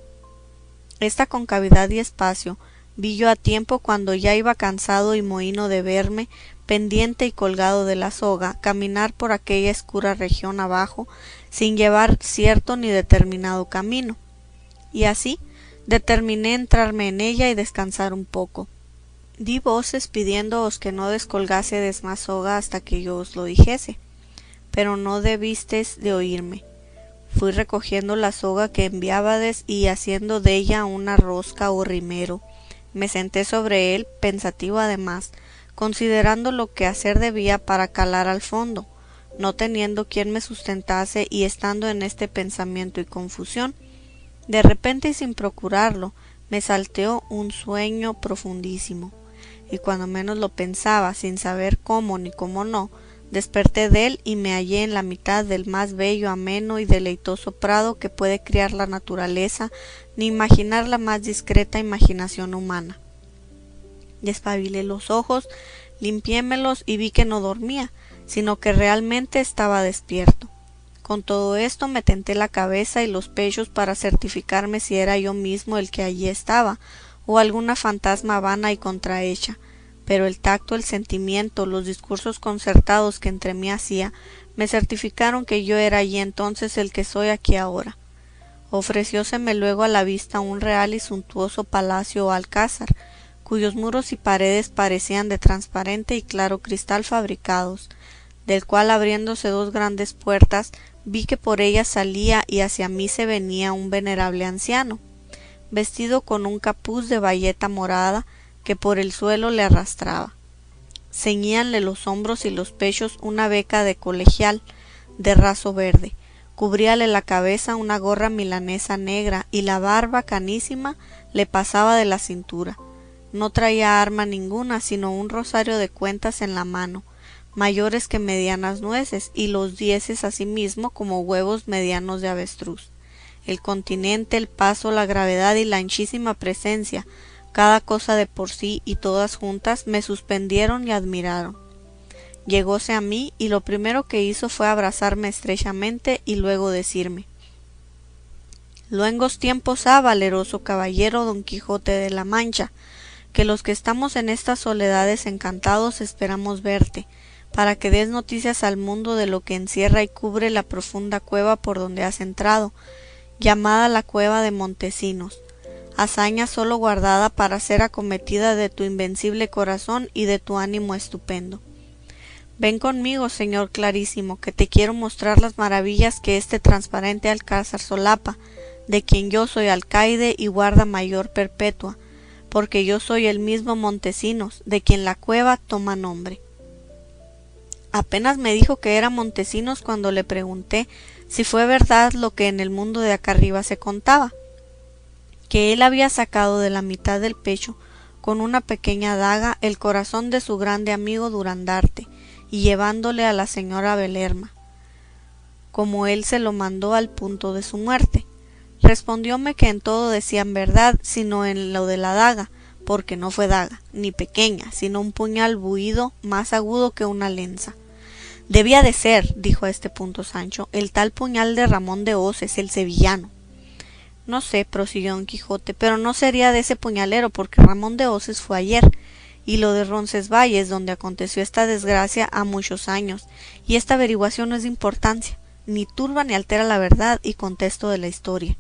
Esta concavidad y espacio vi yo a tiempo cuando ya iba cansado y mohíno de verme, pendiente y colgado de la soga, caminar por aquella escura región abajo, sin llevar cierto ni determinado camino. Y así determiné entrarme en ella y descansar un poco. Di voces pidiéndoos que no descolgásedes más soga hasta que yo os lo dijese, pero no debistes de oírme. Fui recogiendo la soga que enviábades y haciendo della una rosca o rimero. Me senté sobre él, pensativo además, considerando lo que hacer debía para calar al fondo, no teniendo quien me sustentase, y estando en este pensamiento y confusión, de repente y sin procurarlo, me salteó un sueño profundísimo, y cuando menos lo pensaba, sin saber cómo ni cómo no, desperté de él y me hallé en la mitad del más bello, ameno y deleitoso prado que puede criar la naturaleza, ni imaginar la más discreta imaginación humana. Despabilé los ojos, limpiémelos y vi que no dormía, sino que realmente estaba despierto. Con todo esto me tenté la cabeza y los pechos para certificarme si era yo mismo el que allí estaba, o alguna fantasma vana y contrahecha, pero el tacto, el sentimiento, los discursos concertados que entre mí hacía, me certificaron que yo era allí entonces el que soy aquí ahora. Ofrecióseme luego a la vista un real y suntuoso palacio o alcázar, cuyos muros y paredes parecían de transparente y claro cristal fabricados, del cual abriéndose dos grandes puertas, vi que por ellas salía y hacia mí se venía un venerable anciano, vestido con un capuz de bayeta morada que por el suelo le arrastraba. Ceñíanle los hombros y los pechos una beca de colegial de raso verde, cubríale la cabeza una gorra milanesa negra y la barba canísima le pasaba de la cintura. No traía arma ninguna, sino un rosario de cuentas en la mano, mayores que medianas nueces, y los dieces asimismo como huevos medianos de avestruz. El continente, el paso, la gravedad y la anchísima presencia, cada cosa de por sí y todas juntas, me suspendieron y admiraron. Llegóse a mí y lo primero que hizo fue abrazarme estrechamente y luego decirme: luengos tiempos ha, valeroso caballero Don Quijote de la Mancha, que los que estamos en estas soledades encantados esperamos verte, para que des noticias al mundo de lo que encierra y cubre la profunda cueva por donde has entrado, llamada la cueva de Montesinos, hazaña sólo guardada para ser acometida de tu invencible corazón y de tu ánimo estupendo. Ven conmigo, señor clarísimo, que te quiero mostrar las maravillas que este transparente alcázar solapa, de quien yo soy alcaide y guarda mayor perpetua, porque yo soy el mismo Montesinos, de quien la cueva toma nombre. Apenas me dijo que era Montesinos cuando le pregunté si fue verdad lo que en el mundo de acá arriba se contaba, que él había sacado de la mitad del pecho con una pequeña daga el corazón de su grande amigo Durandarte, y llevándole a la señora Belerma, como él se lo mandó al punto de su muerte. Respondióme que en todo decían verdad, sino en lo de la daga, porque no fue daga, ni pequeña, sino un puñal buido más agudo que una lenza. Debía de ser, dijo a este punto Sancho, el tal puñal de Ramón de Hoces, el sevillano. No sé, prosiguió don Quijote, pero no sería de ese puñalero, porque Ramón de Hoces fue ayer, y lo de Roncesvalles, donde aconteció esta desgracia, a muchos años, y esta averiguación no es de importancia, ni turba ni altera la verdad y contesto de la historia.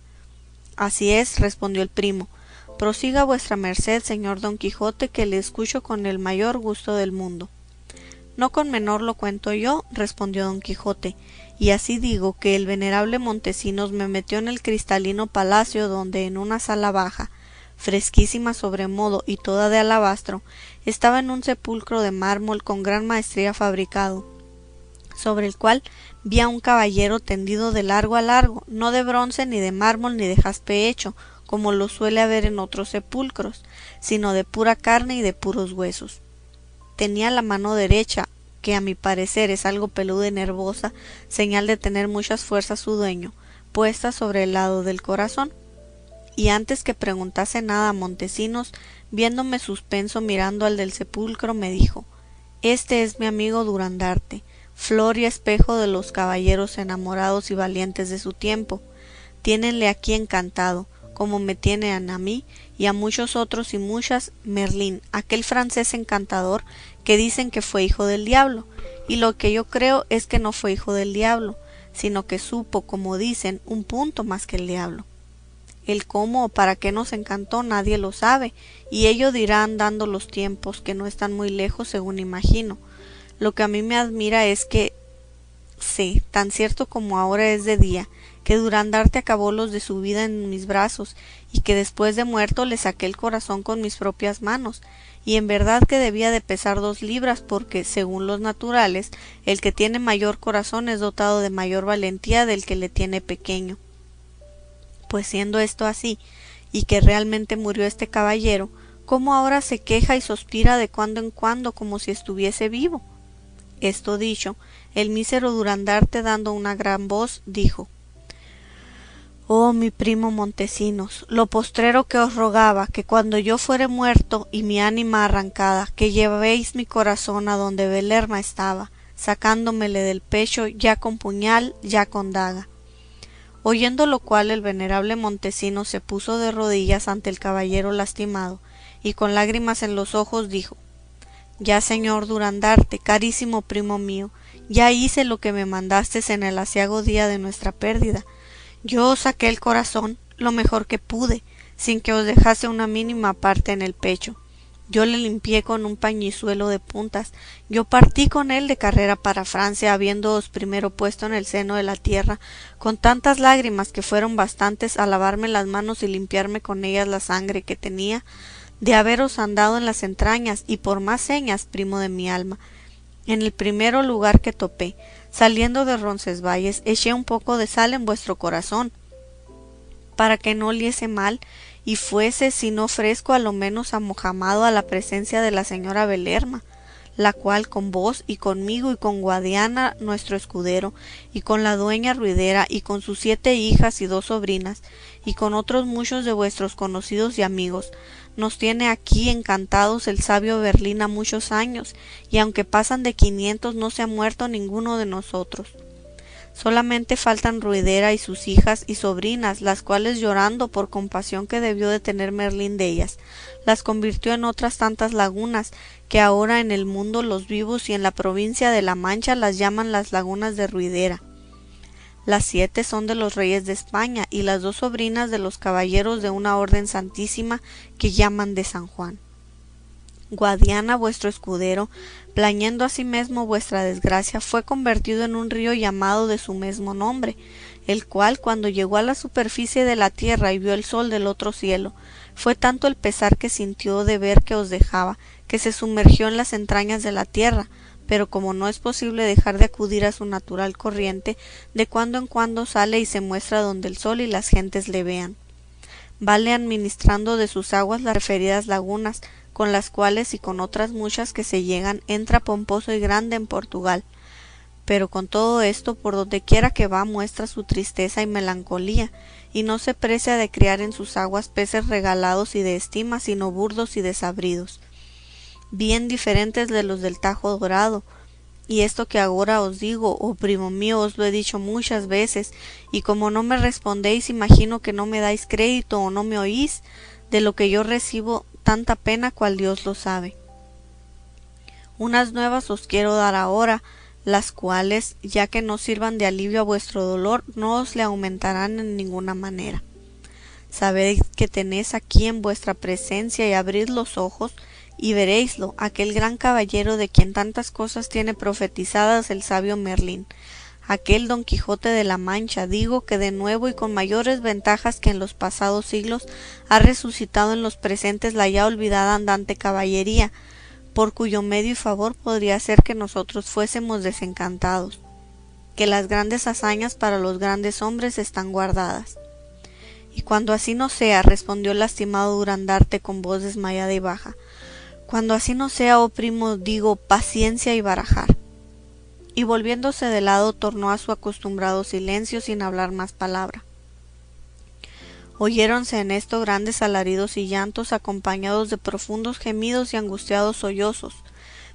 Así es, respondió el primo. Prosiga vuestra merced, señor Don Quijote, que le escucho con el mayor gusto del mundo. No con menor lo cuento yo, respondió Don Quijote, y así digo que el venerable Montesinos me metió en el cristalino palacio donde en una sala baja, fresquísima sobremodo y toda de alabastro, estaba en un sepulcro de mármol con gran maestría fabricado, sobre el cual vi a un caballero tendido de largo a largo, no de bronce ni de mármol ni de jaspe hecho, como lo suele haber en otros sepulcros, sino de pura carne y de puros huesos. Tenía la mano derecha, que a mi parecer es algo peluda y nervosa, señal de tener muchas fuerzas su dueño, puesta sobre el lado del corazón. Y antes que preguntase nada a Montesinos, viéndome suspenso mirando al del sepulcro, me dijo: Este es mi amigo Durandarte, flor y espejo de los caballeros enamorados y valientes de su tiempo. Tiénenle aquí encantado, como me tienen a mí y a muchos otros y muchas, Merlín, aquel francés encantador que dicen que fue hijo del diablo, y lo que yo creo es que no fue hijo del diablo, sino que supo, como dicen, un punto más que el diablo. El cómo o para qué nos encantó nadie lo sabe, y ello dirá andando los tiempos, que no están muy lejos según imagino. Lo que a mí me admira es que sé, tan cierto como ahora es de día, que Durandarte acabó los de su vida en mis brazos, y que después de muerto le saqué el corazón con mis propias manos, y en verdad que debía de pesar 2 libras, porque, según los naturales, el que tiene mayor corazón es dotado de mayor valentía del que le tiene pequeño. Pues siendo esto así, y que realmente murió este caballero, ¿cómo ahora se queja y suspira de cuando en cuando como si estuviese vivo? Esto dicho, el mísero Durandarte, dando una gran voz, dijo: Oh, mi primo Montesinos, lo postrero que os rogaba, que cuando yo fuere muerto y mi ánima arrancada, que llevéis mi corazón a donde Belerma estaba, sacándomele del pecho ya con puñal, ya con daga. Oyendo lo cual el venerable Montesinos se puso de rodillas ante el caballero lastimado, y con lágrimas en los ojos dijo: Ya, señor Durandarte, carísimo primo mío, ya hice lo que me mandastes en el aciago día de nuestra pérdida. Yo os saqué el corazón lo mejor que pude, sin que os dejase una mínima parte en el pecho. Yo le limpié con un pañizuelo de puntas, yo partí con él de carrera para Francia, habiéndoos primero puesto en el seno de la tierra, con tantas lágrimas que fueron bastantes a lavarme las manos y limpiarme con ellas la sangre que tenía de haberos andado en las entrañas, y por más señas, primo de mi alma. En el primero lugar que topé, saliendo de Roncesvalles, eché un poco de sal en vuestro corazón, para que no oliese mal, y fuese, si no fresco, a lo menos amojamado a la presencia de la señora Belerma, la cual con vos y conmigo y con Guadiana nuestro escudero, y con la dueña Ruidera, y con sus 7 hijas y 2 sobrinas, y con otros muchos de vuestros conocidos y amigos, nos tiene aquí encantados el sabio Berlín a muchos años, y aunque pasan de 500 no se ha muerto ninguno de nosotros. Solamente faltan Ruidera y sus hijas y sobrinas, las cuales llorando por compasión que debió de tener Merlín de ellas, las convirtió en otras tantas lagunas, que ahora en el mundo los vivos y en la provincia de La Mancha las llaman las lagunas de Ruidera. Las 7 son de los reyes de España, y las 2 sobrinas de los caballeros de una orden santísima que llaman de San Juan. Guadiana, vuestro escudero, plañendo asimesmo vuestra desgracia, fue convertido en un río llamado de su mismo nombre, el cual, cuando llegó a la superficie de la tierra y vio el sol del otro cielo, fue tanto el pesar que sintió de ver que os dejaba, que se sumergió en las entrañas de la tierra, pero como no es posible dejar de acudir a su natural corriente, de cuando en cuando sale y se muestra donde el sol y las gentes le vean. Vale administrando de sus aguas las referidas lagunas, con las cuales y con otras muchas que se llegan, entra pomposo y grande en Portugal. pero con todo esto, por donde quiera que va muestra su tristeza y melancolía, y no se precia de criar en sus aguas peces regalados y de estima, sino burdos y desabridos, bien diferentes de los del Tajo Dorado. Y esto que agora os digo, oh primo mío, os lo he dicho muchas veces, y como no me respondéis, imagino que no me dais crédito o no me oís, de lo que yo recibo tanta pena cual Dios lo sabe. Unas nuevas os quiero dar ahora, las cuales, ya que no sirvan de alivio a vuestro dolor, no os le aumentarán en ninguna manera. Sabed que tenéis aquí en vuestra presencia, y abrid los ojos, y veréislo, aquel gran caballero de quien tantas cosas tiene profetizadas el sabio Merlín, aquel Don Quijote de la Mancha, digo, que de nuevo y con mayores ventajas que en los pasados siglos ha resucitado en los presentes la ya olvidada andante caballería, por cuyo medio y favor podría ser que nosotros fuésemos desencantados, que las grandes hazañas para los grandes hombres están guardadas. Y cuando así no sea, respondió el lastimado Durandarte con voz desmayada y baja, cuando así no sea, oh primo, digo, paciencia y barajar. Y volviéndose de lado tornó a su acostumbrado silencio sin hablar más palabra. Oyéronse en esto grandes alaridos y llantos acompañados de profundos gemidos y angustiados sollozos.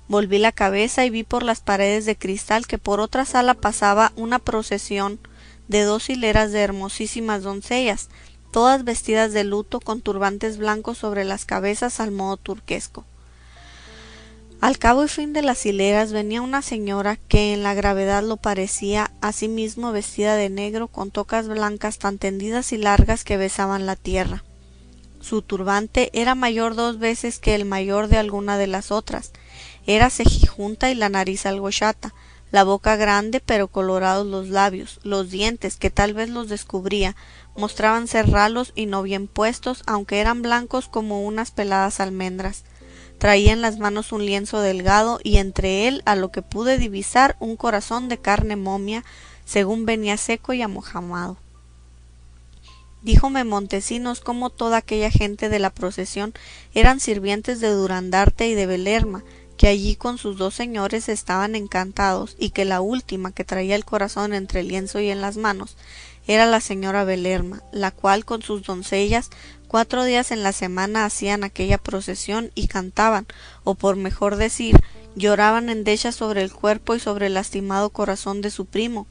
Volví la cabeza y vi por las paredes de cristal que por otra sala pasaba una procesión de 2 hileras de hermosísimas doncellas, todas vestidas de luto con turbantes blancos sobre las cabezas al modo turquesco. Al cabo y fin de las hileras venía una señora que en la gravedad lo parecía, asimismo vestida de negro con tocas blancas tan tendidas y largas que besaban la tierra. Su turbante era mayor 2 veces que el mayor de alguna de las otras, era cejijunta y la nariz algo chata, la boca grande pero colorados los labios, los dientes, que tal vez los descubría, mostraban ser ralos y no bien puestos, aunque eran blancos como unas peladas almendras. Traía en las manos un lienzo delgado y entre él, a lo que pude divisar, un corazón de carne momia, según venía seco y amojamado. Díjome Montesinos cómo toda aquella gente de la procesión eran sirvientes de Durandarte y de Belerma, que allí con sus 2 señores estaban encantados, y que la última, que traía el corazón entre el lienzo y en las manos, era la señora Belerma, la cual con sus doncellas 4 días en la semana hacían aquella procesión y cantaban, o por mejor decir, lloraban endechas sobre el cuerpo y sobre el lastimado corazón de su primo,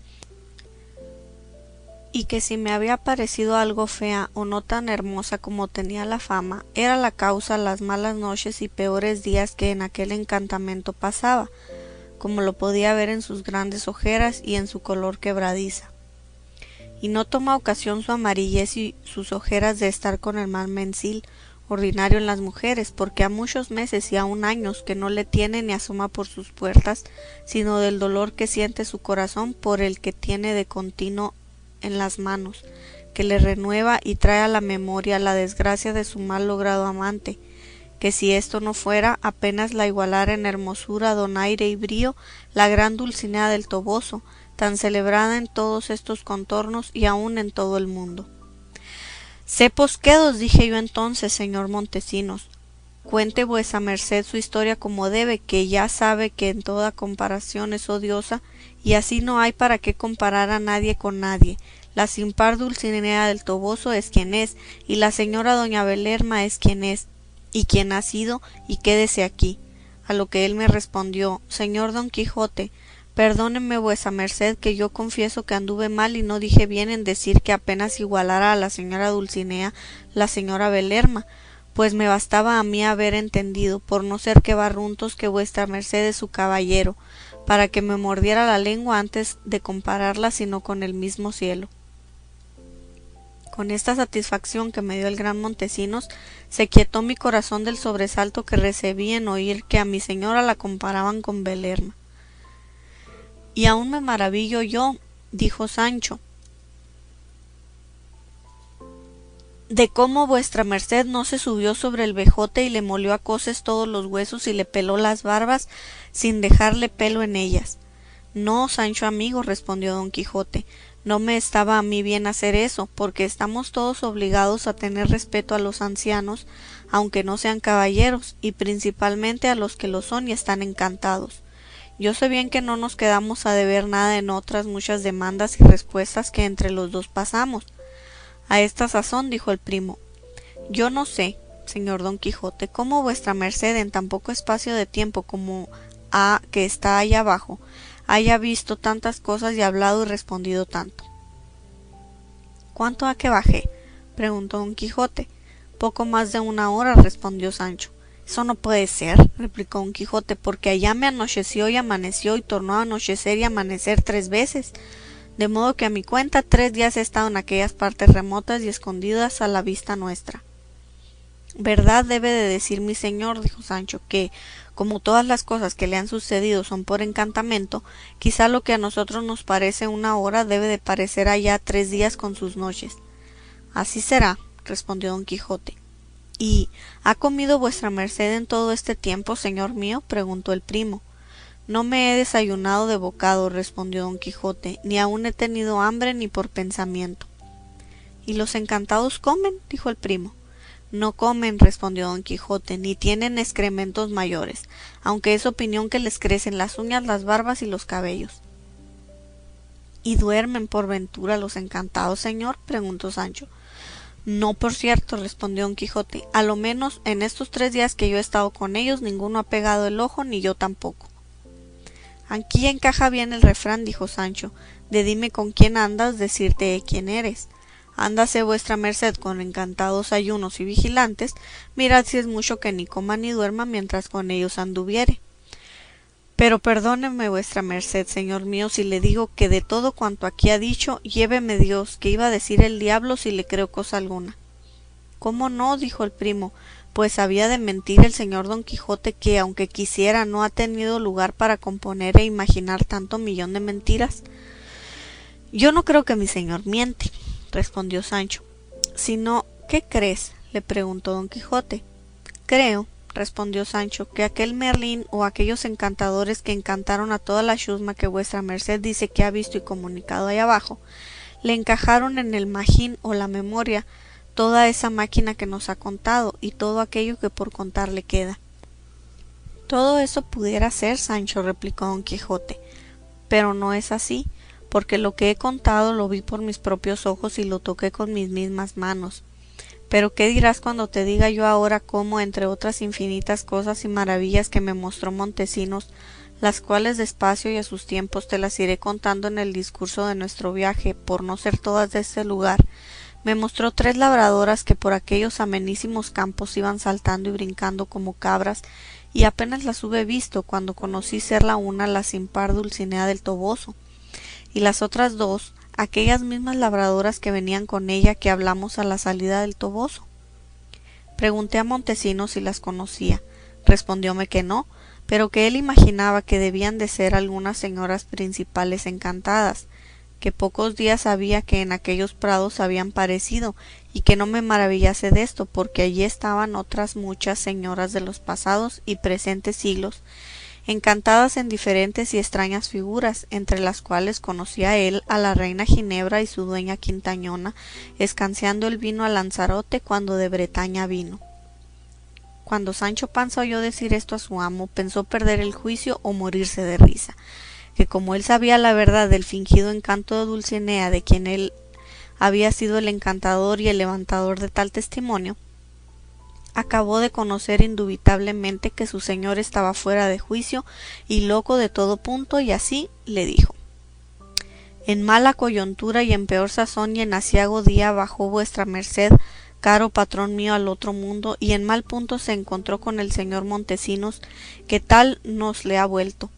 y que si me había parecido algo fea o no tan hermosa como tenía la fama, era la causa las malas noches y peores días que en aquel encantamento pasaba, como lo podía ver en sus grandes ojeras y en su color quebradiza. Y no toma ocasión su amarillez y sus ojeras de estar con el mal mensil ordinario en las mujeres, porque ha muchos meses y aun años que no le tiene ni asoma por sus puertas, sino del dolor que siente su corazón por el que tiene de continuo en las manos, que le renueva y trae a la memoria la desgracia de su mal logrado amante, que si esto no fuera, apenas la igualara en hermosura, donaire y brío la gran Dulcinea del Toboso, tan celebrada en todos estos contornos y aun en todo el mundo. Cepos quedos, dije yo entonces, señor Montesinos, cuente vuesa merced su historia como debe, que ya sabe que en toda comparación es odiosa, y así no hay para qué comparar a nadie con nadie. La sin par Dulcinea del Toboso es quien es, y la señora doña Belerma es quien es, y quien ha sido, y quédese aquí. A lo que él me respondió, señor Don Quijote, perdóneme vuesa merced, que yo confieso que anduve mal y no dije bien en decir que apenas igualara a la señora Dulcinea la señora Belerma, pues me bastaba a mí haber entendido, por no ser que barruntos, que vuestra merced es su caballero, para que me mordiera la lengua antes de compararla sino con el mismo cielo. Con esta satisfacción que me dio el gran Montesinos, se quietó mi corazón del sobresalto que recibí en oír que a mi señora la comparaban con Belerma. Y aún me maravillo yo, dijo Sancho, de cómo vuestra merced no se subió sobre el vejote y le molió a coces todos los huesos y le peló las barbas sin dejarle pelo en ellas. No, Sancho amigo, respondió Don Quijote, no me estaba a mí bien hacer eso, porque estamos todos obligados a tener respeto a los ancianos, aunque no sean caballeros, y principalmente a los que lo son y están encantados. Yo sé bien que no nos quedamos a deber nada en otras muchas demandas y respuestas que entre los dos pasamos. A esta sazón, dijo el primo, yo no sé, señor Don Quijote, cómo vuestra merced en tan poco espacio de tiempo como que está allá abajo, haya visto tantas cosas y hablado y respondido tanto. ¿Cuánto ha que bajé? Preguntó Don Quijote. Poco más de 1 hora, respondió Sancho. Eso no puede ser, replicó Don Quijote, porque allá me anocheció y amaneció y tornó a anochecer y amanecer 3 veces, de modo que a mi cuenta 3 días he estado en aquellas partes remotas y escondidas a la vista nuestra. Verdad debe de decir mi señor, dijo Sancho, que, como todas las cosas que le han sucedido son por encantamento, quizá lo que a nosotros nos parece 1 hora debe de parecer allá 3 días con sus noches. Así será, respondió Don Quijote. ¿Y ha comido vuestra merced en todo este tiempo, señor mío? Preguntó el primo. No me he desayunado de bocado, respondió Don Quijote, ni aun he tenido hambre ni por pensamiento. ¿Y los encantados comen? Dijo el primo. No comen, respondió Don Quijote, ni tienen excrementos mayores, aunque es opinión que les crecen las uñas, las barbas y los cabellos. ¿Y duermen por ventura los encantados, señor? Preguntó Sancho. No, por cierto, respondió Don Quijote, a lo menos en estos 3 días que yo he estado con ellos ninguno ha pegado el ojo, ni yo tampoco. Aquí encaja bien el refrán, dijo Sancho, de dime con quién andas, decirte quién eres. Ándase vuestra merced con encantados ayunos y vigilantes, mirad si es mucho que ni coma ni duerma mientras con ellos anduviere. Pero perdóneme vuestra merced, señor mío, si le digo que de todo cuanto aquí ha dicho, lléveme Dios, que iba a decir el diablo si le creo cosa alguna. ¿Cómo no? Dijo el primo, pues había de mentir el señor Don Quijote que, aunque quisiera, no ha tenido lugar para componer e imaginar tanto millón de mentiras. Yo no creo que mi señor miente, respondió Sancho. Sino, ¿qué crees? Le preguntó Don Quijote. Creo, respondió Sancho, que aquel Merlín o aquellos encantadores que encantaron a toda la chusma que vuestra merced dice que ha visto y comunicado ahí abajo, le encajaron en el magín o la memoria toda esa máquina que nos ha contado y todo aquello que por contar le queda. Todo eso pudiera ser, Sancho, replicó Don Quijote, pero no es así, porque lo que he contado lo vi por mis propios ojos y lo toqué con mis mismas manos. Pero ¿qué dirás cuando te diga yo ahora cómo, entre otras infinitas cosas y maravillas que me mostró Montesinos, las cuales despacio y a sus tiempos te las iré contando en el discurso de nuestro viaje, por no ser todas de este lugar, me mostró 3 labradoras que por aquellos amenísimos campos iban saltando y brincando como cabras, y apenas las hube visto cuando conocí ser la una la sin par Dulcinea del Toboso, y las otras 2, aquellas mismas labradoras que venían con ella que hablamos a la salida del Toboso. Pregunté a Montesinos si las conocía, respondióme que no, pero que él imaginaba que debían de ser algunas señoras principales encantadas, que pocos días había que en aquellos prados habían parecido, y que no me maravillase de esto, porque allí estaban otras muchas señoras de los pasados y presentes siglos, encantadas en diferentes y extrañas figuras, entre las cuales conocía él a la reina Ginebra y su dueña Quintañona, escanciando el vino a Lanzarote cuando de Bretaña vino. Cuando Sancho Panza oyó decir esto a su amo, pensó perder el juicio o morirse de risa, que como él sabía la verdad del fingido encanto de Dulcinea, de quien él había sido el encantador y el levantador de tal testimonio, acabó de conocer indubitablemente que su señor estaba fuera de juicio y loco de todo punto, y así le dijo: en mala coyuntura y en peor sazón y en aciago día bajó vuestra merced, caro patrón mío, al otro mundo, y en mal punto se encontró con el señor Montesinos, que tal nos le ha vuelto.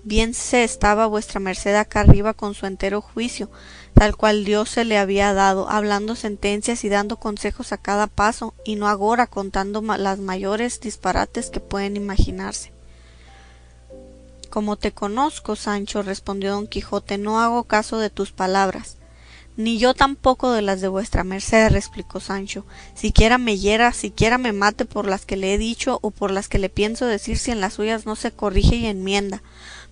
Bien se estaba vuestra merced acá arriba con su entero juicio, tal cual Dios se le había dado, hablando sentencias y dando consejos a cada paso, y no agora contando las mayores disparates que pueden imaginarse. Como te conozco, Sancho, respondió Don Quijote, no hago caso de tus palabras. Ni yo tampoco de las de vuestra merced, replicó Sancho, siquiera me hiera, siquiera me mate por las que le he dicho o por las que le pienso decir, si en las suyas no se corrige y enmienda.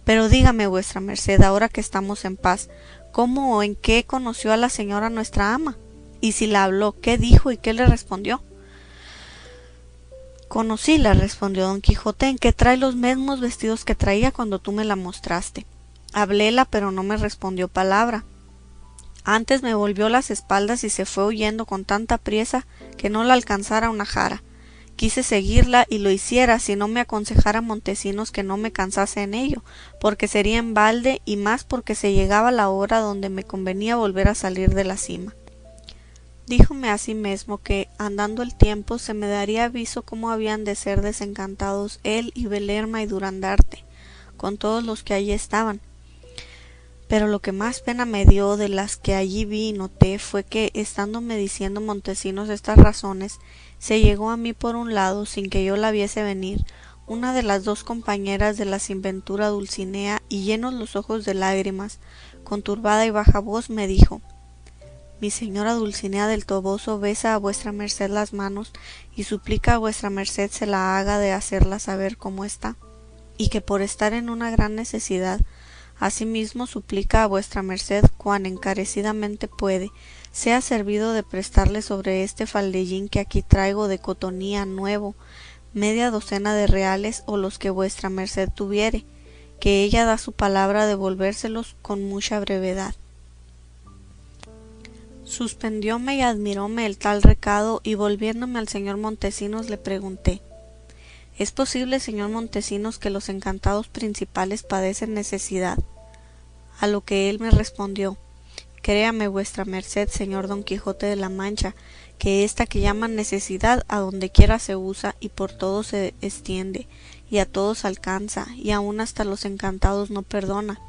Pero dígame vuestra merced, ahora que estamos en paz, ¿cómo o en qué conoció a la señora nuestra ama? Y si la habló, ¿qué dijo y qué le respondió? Conocíla, respondió don Quijote, en que trae los mismos vestidos que traía cuando tú me la mostraste. Habléla, pero no me respondió palabra. Antes me volvió las espaldas y se fue huyendo con tanta priesa que no la alcanzara una jara. Quise seguirla y lo hiciera si no me aconsejara Montesinos que no me cansase en ello, porque sería en balde y más porque se llegaba la hora donde me convenía volver a salir de la cima. Díjome asimesmo que, andando el tiempo, se me daría aviso cómo habían de ser desencantados él y Belerma y Durandarte, con todos los que allí estaban. Pero lo que más pena me dio de las que allí vi y noté fue que, estándome diciendo Montesinos estas razones, se llegó a mí por un lado, sin que yo la viese venir, una de las dos compañeras de la sinventura Dulcinea, y llenos los ojos de lágrimas, con turbada y baja voz me dijo: mi señora Dulcinea del Toboso besa a vuestra merced las manos y suplica a vuestra merced se la haga de hacerla saber cómo está, y que por estar en una gran necesidad, asimismo suplica a vuestra merced cuan encarecidamente puede, sea servido de prestarle sobre este faldellín que aquí traigo de cotonía nuevo, media docena de reales o los que vuestra merced tuviere, que ella da su palabra de volvérselos con mucha brevedad. Suspendióme y admiróme el tal recado, y volviéndome al señor Montesinos le pregunté: ¿es posible, señor Montesinos, que los encantados principales padecen necesidad? A lo que él me respondió: créame vuestra merced, señor Don Quijote de la Mancha, que esta que llaman necesidad a donde quiera se usa y por todo se extiende, y a todos alcanza, y aun hasta los encantados no perdona.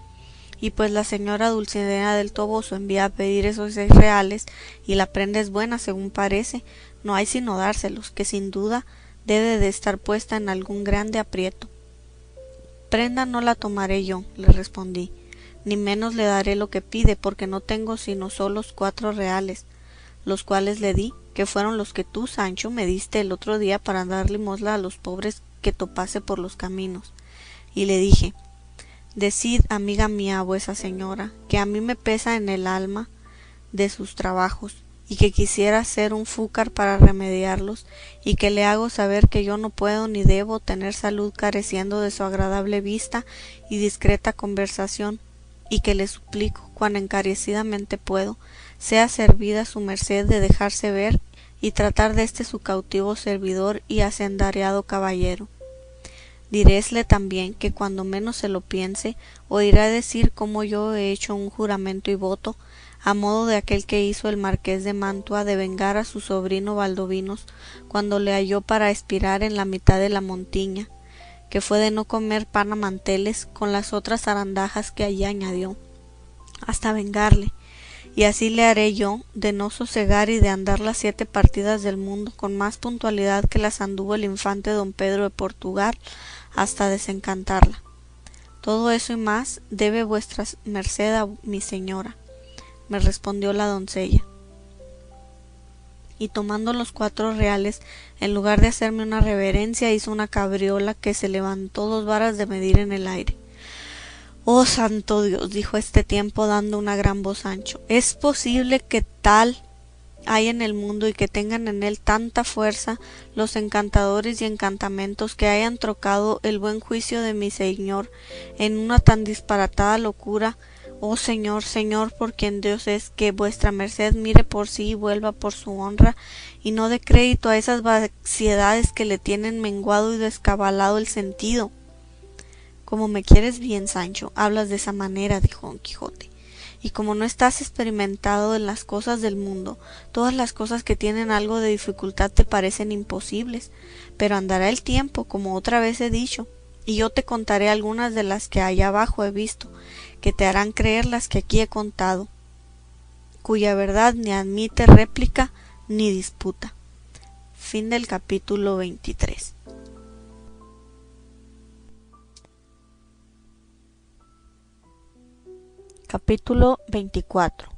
Y pues la señora Dulcinea del Toboso envía a pedir esos 6 reales, y la prenda es buena según parece, no hay sino dárselos, que sin duda debe de estar puesta en algún grande aprieto. Prenda no la tomaré yo, le respondí, ni menos le daré lo que pide, porque no tengo sino solos 4 reales, los cuales le di, que fueron los que tú, Sancho, me diste el otro día para dar limosna a los pobres que topase por los caminos. Y le dije: decid, amiga mía, a vuesa señora, que a mí me pesa en el alma de sus trabajos, y que quisiera ser un fúcar para remediarlos, y que le hago saber que yo no puedo ni debo tener salud careciendo de su agradable vista y discreta conversación, y que le suplico, cuan encarecidamente puedo, sea servida su merced de dejarse ver y tratar de este su cautivo servidor y hacendariado caballero. Dirésle también que cuando menos se lo piense, oirá decir cómo yo he hecho un juramento y voto, a modo de aquel que hizo el marqués de Mantua de vengar a su sobrino Valdovinos cuando le halló para espirar en la mitad de la montiña, que fue de no comer pan a manteles con las otras zarandajas que allí añadió, hasta vengarle, y así le haré yo, de no sosegar y de andar las 7 partidas del mundo con más puntualidad que las anduvo el infante don Pedro de Portugal, hasta desencantarla. Todo eso y más debe vuestra merced a mi señora, me respondió la doncella. Y tomando los 4 reales, en lugar de hacerme una reverencia, hizo una cabriola que se levantó 2 varas de medir en el aire. Oh santo Dios, dijo a este tiempo dando una gran voz Sancho, ¿es posible que tal hay en el mundo y que tengan en él tanta fuerza los encantadores y encantamentos que hayan trocado el buen juicio de mi señor en una tan disparatada locura? Oh señor, señor, por quien Dios es, que vuestra merced mire por sí y vuelva por su honra, y no dé crédito a esas vaciedades que le tienen menguado y descabalado el sentido. Como me quieres bien, Sancho, hablas de esa manera, dijo Don Quijote, y como no estás experimentado en las cosas del mundo, todas las cosas que tienen algo de dificultad te parecen imposibles, pero andará el tiempo, como otra vez he dicho, y yo te contaré algunas de las que allá abajo he visto, que te harán creer las que aquí he contado, cuya verdad ni admite réplica ni disputa. Fin del capítulo 23. Capítulo 24,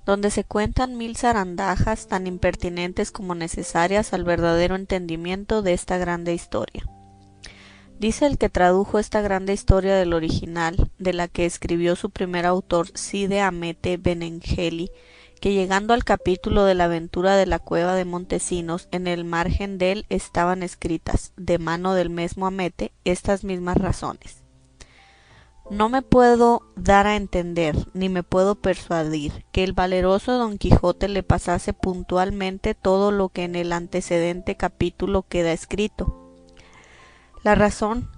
donde se cuentan 1000 zarandajas tan impertinentes como necesarias al verdadero entendimiento de esta grande historia. Dice el que tradujo esta grande historia del original, de la que escribió su primer autor Cide Hamete Benengeli, que llegando al capítulo de la aventura de la cueva de Montesinos, en el margen dél estaban escritas, de mano del mesmo Hamete, estas mismas razones. No me puedo dar a entender, ni me puedo persuadir, que el valeroso Don Quijote le pasase puntualmente todo lo que en el antecedente capítulo queda escrito. La razón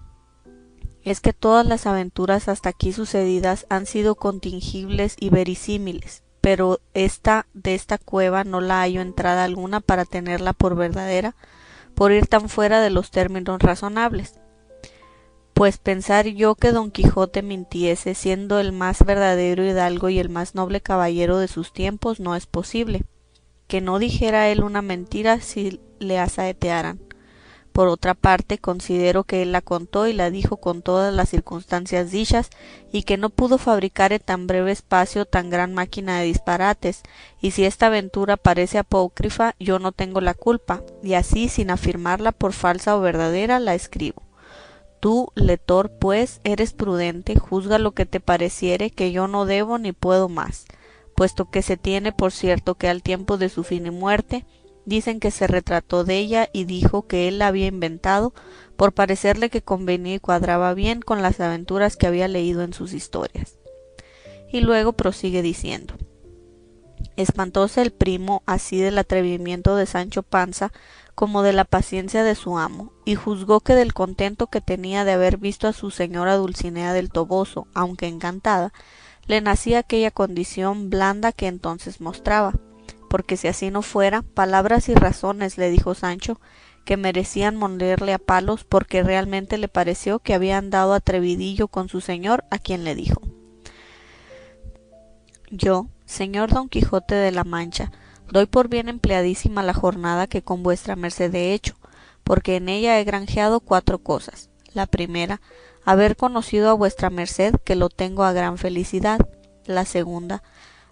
es que todas las aventuras hasta aquí sucedidas han sido contingibles y verisímiles, pero de esta cueva no la hallo entrada alguna para tenerla por verdadera, por ir tan fuera de los términos razonables. Pues pensar yo que Don Quijote mintiese, siendo el más verdadero hidalgo y el más noble caballero de sus tiempos, no es posible. Que no dijera él una mentira si le asaetearan. Por otra parte, considero que él la contó y la dijo con todas las circunstancias dichas, y que no pudo fabricar en tan breve espacio tan gran máquina de disparates, y si esta aventura parece apócrifa, yo no tengo la culpa, y así, sin afirmarla por falsa o verdadera, la escribo. Tú, lector, pues, eres prudente, juzga lo que te pareciere, que yo no debo ni puedo más, puesto que se tiene por cierto que al tiempo de su fin y muerte, dicen que se retrató de ella y dijo que él la había inventado por parecerle que convenía y cuadraba bien con las aventuras que había leído en sus historias. Y luego prosigue diciendo: espantóse el primo así del atrevimiento de Sancho Panza como de la paciencia de su amo, y juzgó que del contento que tenía de haber visto a su señora Dulcinea del Toboso, aunque encantada, le nacía aquella condición blanda que entonces mostraba, porque si así no fuera, palabras y razones, le dijo Sancho, que merecían molerle a palos, porque realmente le pareció que había andado atrevidillo con su señor, a quien le dijo: yo, señor Don Quijote de la Mancha, doy por bien empleadísima la jornada que con vuestra merced he hecho, porque en ella he granjeado 4 cosas. La primera, haber conocido a vuestra merced, que lo tengo a gran felicidad. La segunda,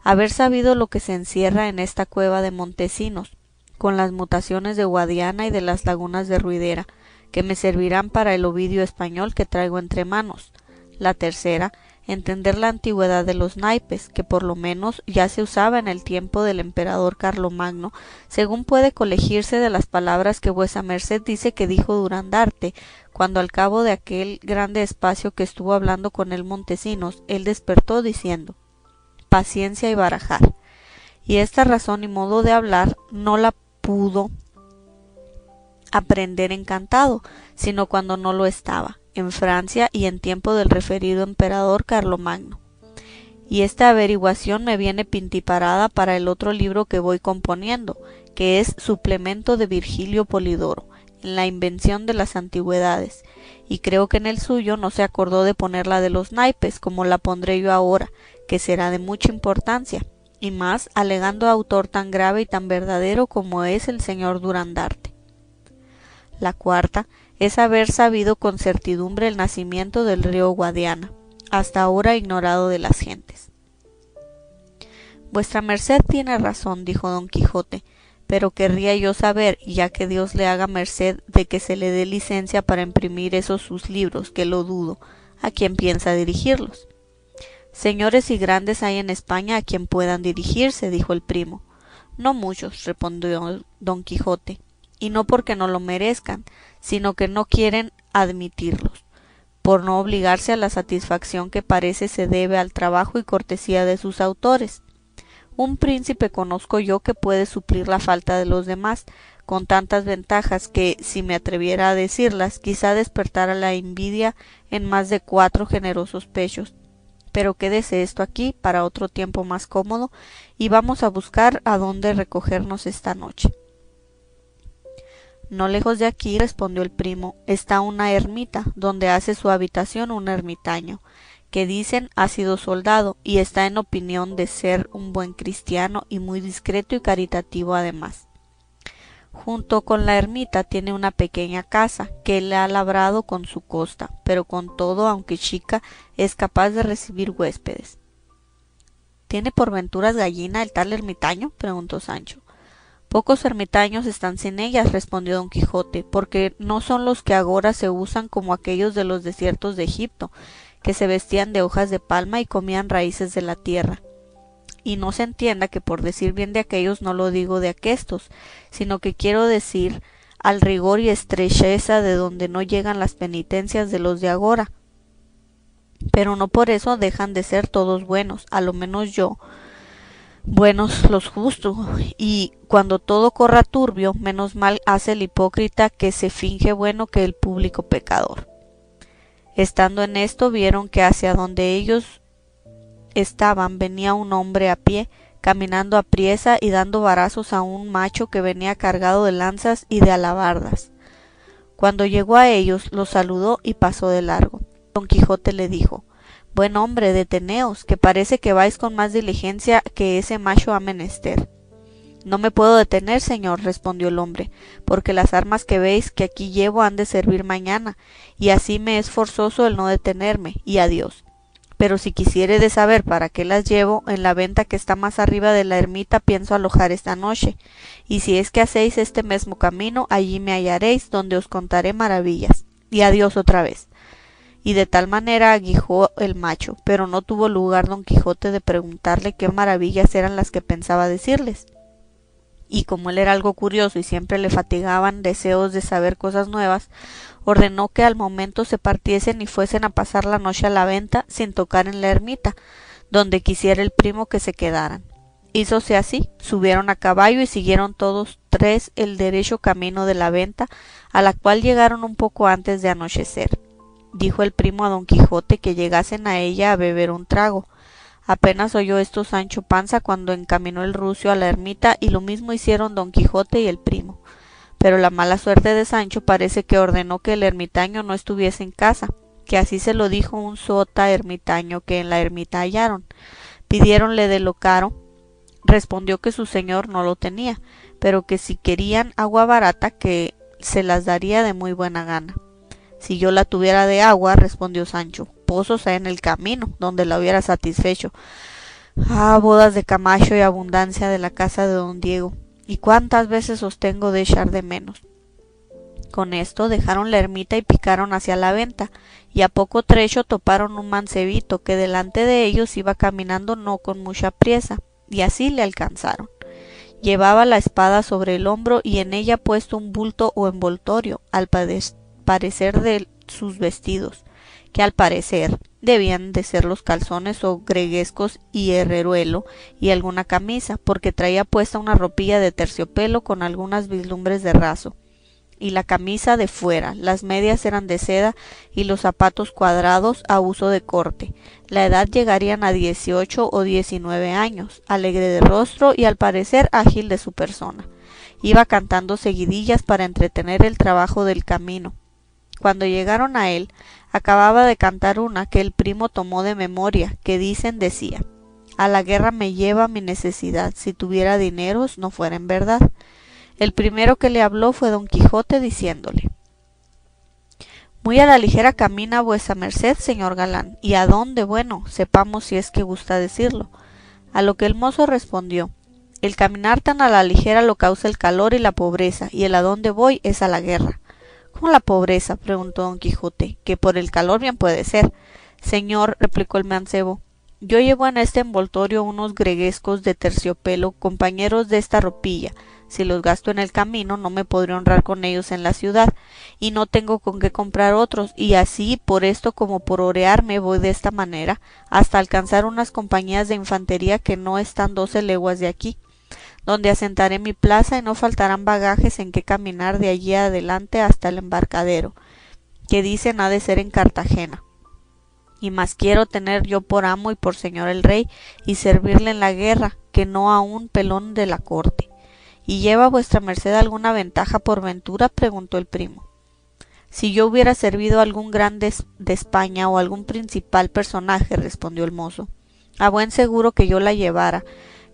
haber sabido lo que se encierra en esta cueva de Montesinos, con las mutaciones de Guadiana y de las lagunas de Ruidera, que me servirán para el Ovidio español que traigo entre manos. La tercera, entender la antigüedad de los naipes, que por lo menos ya se usaba en el tiempo del emperador Carlomagno, según puede colegirse de las palabras que vuesa merced dice que dijo Durandarte, cuando al cabo de aquel grande espacio que estuvo hablando con él Montesinos, él despertó diciendo: paciencia y barajar. Y esta razón y modo de hablar no la pudo aprender encantado, sino cuando no lo estaba, en Francia y en tiempo del referido emperador Carlomagno. Y esta averiguación me viene pintiparada para el otro libro que voy componiendo, que es Suplemento de Virgilio Polidoro, en la invención de las antigüedades, y creo que en el suyo no se acordó de poner la de los naipes, como la pondré yo ahora, que será de mucha importancia, y más alegando a autor tan grave y tan verdadero como es el señor Durandarte. La cuarta es haber sabido con certidumbre el nacimiento del río Guadiana, hasta ahora ignorado de las gentes. Vuestra merced tiene razón, dijo Don Quijote, pero querría yo saber, ya que Dios le haga merced de que se le dé licencia para imprimir esos sus libros, que lo dudo, a quién piensa dirigirlos. Señores y grandes hay en España a quien puedan dirigirse, dijo el primo. No muchos, respondió Don Quijote, y no porque no lo merezcan, sino que no quieren admitirlos, por no obligarse a la satisfacción que parece se debe al trabajo y cortesía de sus autores. Un príncipe conozco yo que puede suplir la falta de los demás, con tantas ventajas que, si me atreviera a decirlas, quizá despertara la envidia en más de 4 generosos pechos. Pero quédese esto aquí para otro tiempo más cómodo, y vamos a buscar a dónde recogernos esta noche. No lejos de aquí, respondió el primo, está una ermita, donde hace su habitación un ermitaño, que dicen ha sido soldado, y está en opinión de ser un buen cristiano y muy discreto y caritativo además. Junto con la ermita tiene una pequeña casa, que él ha labrado con su costa, pero con todo, aunque chica, es capaz de recibir huéspedes. ¿Tiene por venturas gallina el tal ermitaño?, preguntó Sancho. Pocos ermitaños están sin ellas, respondió Don Quijote, porque no son los que agora se usan como aquellos de los desiertos de Egipto, que se vestían de hojas de palma y comían raíces de la tierra. y no se entienda que por decir bien de aquellos no lo digo de aquestos, sino que quiero decir al rigor y estrecheza de donde no llegan las penitencias de los de agora. Pero no por eso dejan de ser todos buenos, a lo menos yo, buenos los justos, y cuando todo corra turbio, menos mal hace el hipócrita que se finge bueno que el público pecador. Estando en esto, vieron que hacia donde ellos estaban venía un hombre a pie, caminando apriesa y dando varazos a un macho que venía cargado de lanzas y de alabardas. Cuando llegó a ellos, los saludó y pasó de largo. Don Quijote le dijo: Buen hombre, deteneos, que parece que vais con más diligencia que ese macho ha menester. No me puedo detener, señor, respondió el hombre, porque las armas que veis que aquí llevo han de servir mañana, y así me es forzoso el no detenerme, y adiós. Pero si quisiéredes saber para qué las llevo, en la venta que está más arriba de la ermita pienso alojar esta noche, y si es que hacéis este mesmo camino, allí me hallaréis, donde os contaré maravillas. Y adiós otra vez. Y de tal manera aguijó el macho, pero no tuvo lugar Don Quijote de preguntarle qué maravillas eran las que pensaba decirles. Y como él era algo curioso y siempre le fatigaban deseos de saber cosas nuevas, ordenó que al momento se partiesen y fuesen a pasar la noche a la venta sin tocar en la ermita, donde quisiera el primo que se quedaran. Hízose así, subieron a caballo y siguieron todos tres el derecho camino de la venta, a la cual llegaron un poco antes de anochecer. Dijo el primo a Don Quijote que llegasen a ella a beber un trago. Apenas oyó esto Sancho Panza cuando encaminó el rucio a la ermita, y lo mismo hicieron Don Quijote y el primo. Pero la mala suerte de Sancho parece que ordenó que el ermitaño no estuviese en casa, que así se lo dijo un sota ermitaño que en la ermita hallaron. Pidiéronle de lo caro, respondió que su señor no lo tenía, pero que si querían agua barata que se las daría de muy buena gana. Si yo la tuviera de agua, respondió Sancho, pozos hay en el camino, donde la hubiera satisfecho. Ah, bodas de Camacho y abundancia de la casa de don Diego, y cuántas veces os tengo de echar de menos. Con esto dejaron la ermita y picaron hacia la venta, y a poco trecho toparon un mancebito que delante de ellos iba caminando no con mucha priesa, y así le alcanzaron. Llevaba la espada sobre el hombro y en ella puesto un bulto o envoltorio, al parecer de sus vestidos, que al parecer debían de ser los calzones o greguescos y herreruelo y alguna camisa, porque traía puesta una ropilla de terciopelo con algunas vislumbres de raso, y la camisa de fuera, las medias eran de seda y los zapatos cuadrados a uso de corte. La edad llegarían a 18 o 19 años, alegre de rostro y al parecer ágil de su persona. Iba cantando seguidillas para entretener el trabajo del camino. Cuando llegaron a él, acababa de cantar una que el primo tomó de memoria, que decía: A la guerra me lleva mi necesidad, si tuviera dineros no fuera en verdad. El primero que le habló fue Don Quijote, diciéndole: Muy a la ligera camina vuesa merced, señor galán, y a dónde, bueno, sepamos si es que gusta decirlo. A lo que el mozo respondió: El caminar tan a la ligera lo causa el calor y la pobreza, y el a dónde voy es a la guerra. ¿Cómo la pobreza? Preguntó Don Quijote, que por el calor bien puede ser. Señor, replicó el mancebo, yo llevo en este envoltorio unos greguescos de terciopelo, compañeros de esta ropilla. Si los gasto en el camino no me podré honrar con ellos en la ciudad, y no tengo con qué comprar otros, y así por esto como por orearme voy de esta manera, hasta alcanzar unas compañías de infantería que no están 12 leguas de aquí, donde asentaré mi plaza y no faltarán bagajes en que caminar de allí adelante hasta el embarcadero, que dicen ha de ser en Cartagena. Y más quiero tener yo por amo y por señor el rey, y servirle en la guerra, que no a un pelón de la corte. ¿Y lleva vuestra merced alguna ventaja por ventura? Preguntó el primo. Si yo hubiera servido a algún grande de España o algún principal personaje, respondió el mozo, a buen seguro que yo la llevara,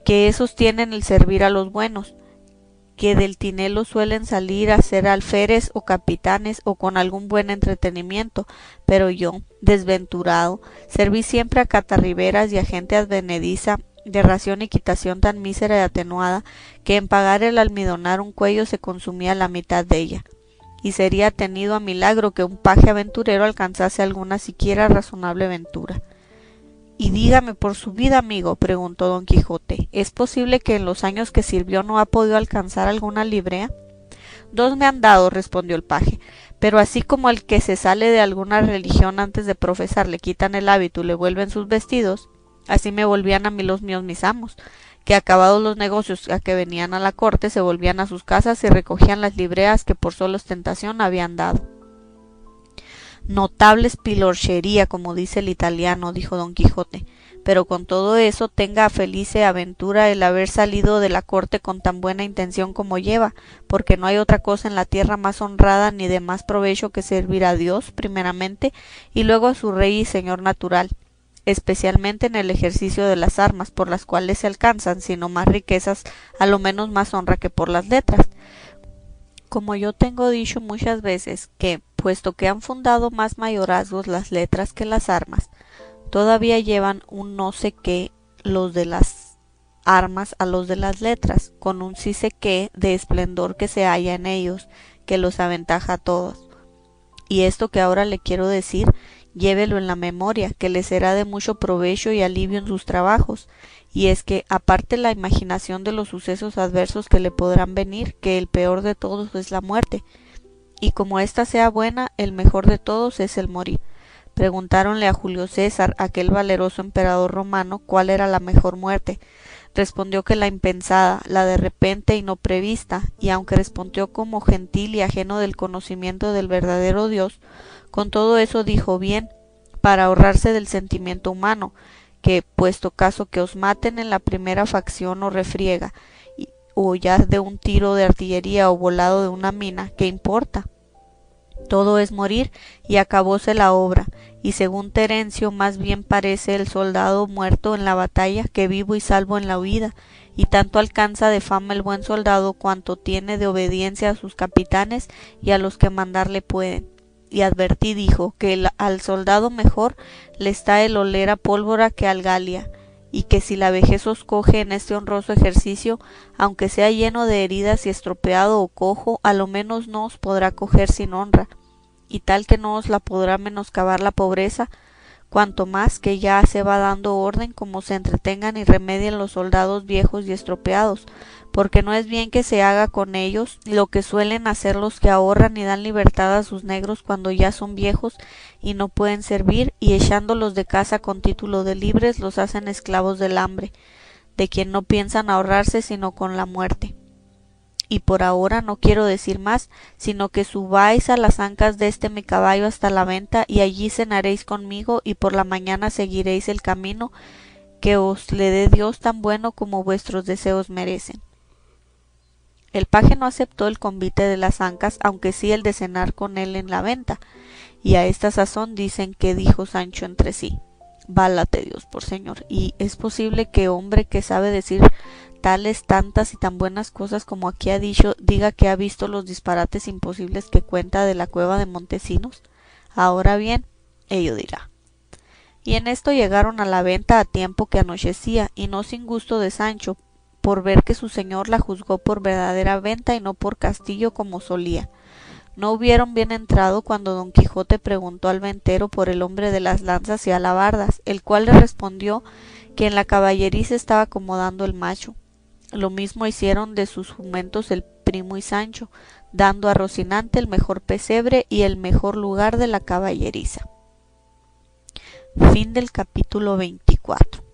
que esos tienen el servir a los buenos, que del tinelo suelen salir a ser alférez o capitanes o con algún buen entretenimiento, pero yo, desventurado, serví siempre a catarriberas y a gente advenediza de ración y quitación tan mísera y atenuada, que en pagar el almidonar un cuello se consumía la mitad de ella, y sería tenido a milagro que un paje aventurero alcanzase alguna siquiera razonable ventura. Y dígame por su vida, amigo, preguntó don Quijote, ¿es posible que en los años que sirvió no ha podido alcanzar alguna librea? Dos me han dado, respondió el paje, pero así como el que se sale de alguna religión antes de profesar le quitan el hábito y le vuelven sus vestidos, así me volvían a mí los míos mis amos, que acabados los negocios a que venían a la corte se volvían a sus casas y recogían las libreas que por sola ostentación habían dado. Notable spilorchería, como dice el italiano, dijo don Quijote, pero con todo eso tenga felice aventura el haber salido de la corte con tan buena intención como lleva, porque no hay otra cosa en la tierra más honrada ni de más provecho que servir a Dios primeramente y luego a su rey y señor natural, especialmente en el ejercicio de las armas, por las cuales se alcanzan, sino más riquezas, a lo menos más honra que por las letras. Como yo tengo dicho muchas veces que, puesto que han fundado más mayorazgos las letras que las armas, todavía llevan un no sé qué los de las armas a los de las letras, con un sí sé qué de esplendor que se halla en ellos, que los aventaja a todos. Y esto que ahora le quiero decir, llévelo en la memoria, que le será de mucho provecho y alivio en sus trabajos, y es que, aparte la imaginación de los sucesos adversos que le podrán venir, que el peor de todos es la muerte, y como ésta sea buena, el mejor de todos es el morir. Preguntáronle a Julio César, aquel valeroso emperador romano, cuál era la mejor muerte. Respondió que la impensada, la de repente y no prevista, y aunque respondió como gentil y ajeno del conocimiento del verdadero Dios, con todo eso dijo bien, para ahorrarse del sentimiento humano, que, puesto caso que os maten en la primera facción o refriega, o ya de un tiro de artillería o volado de una mina, ¿qué importa? Todo es morir y acabóse la obra, y según Terencio más bien parece el soldado muerto en la batalla que vivo y salvo en la huida, y tanto alcanza de fama el buen soldado cuanto tiene de obediencia a sus capitanes y a los que mandarle pueden. Y advertí, dijo, que al soldado mejor le está el oler a pólvora que al galia, y que si la vejez os coge en este honroso ejercicio, aunque sea lleno de heridas y estropeado o cojo, a lo menos no os podrá coger sin honra, y tal que no os la podrá menoscabar la pobreza, cuanto más que ya se va dando orden como se entretengan y remedien los soldados viejos y estropeados, porque no es bien que se haga con ellos lo que suelen hacer los que ahorran y dan libertad a sus negros cuando ya son viejos y no pueden servir, y echándolos de casa con título de libres los hacen esclavos del hambre, de quien no piensan ahorrarse sino con la muerte. Y por ahora no quiero decir más, sino que subáis a las ancas de este mi caballo hasta la venta, y allí cenaréis conmigo, y por la mañana seguiréis el camino, que os le dé Dios tan bueno como vuestros deseos merecen. El paje no aceptó el convite de las ancas, aunque sí el de cenar con él en la venta, y a esta sazón dicen que dijo Sancho entre sí, válate Dios por señor, y es posible que hombre que sabe decir tales, tantas y tan buenas cosas como aquí ha dicho, diga que ha visto los disparates imposibles que cuenta de la cueva de Montesinos. Ahora bien, ello dirá. Y en esto llegaron a la venta a tiempo que anochecía, y no sin gusto de Sancho, por ver que su señor la juzgó por verdadera venta y no por castillo como solía. No hubieron bien entrado cuando don Quijote preguntó al ventero por el hombre de las lanzas y alabardas, el cual le respondió que en la caballeriza estaba acomodando el macho. Lo mismo hicieron de sus jumentos el primo y Sancho, dando a Rocinante el mejor pesebre y el mejor lugar de la caballeriza. Fin del capítulo 24.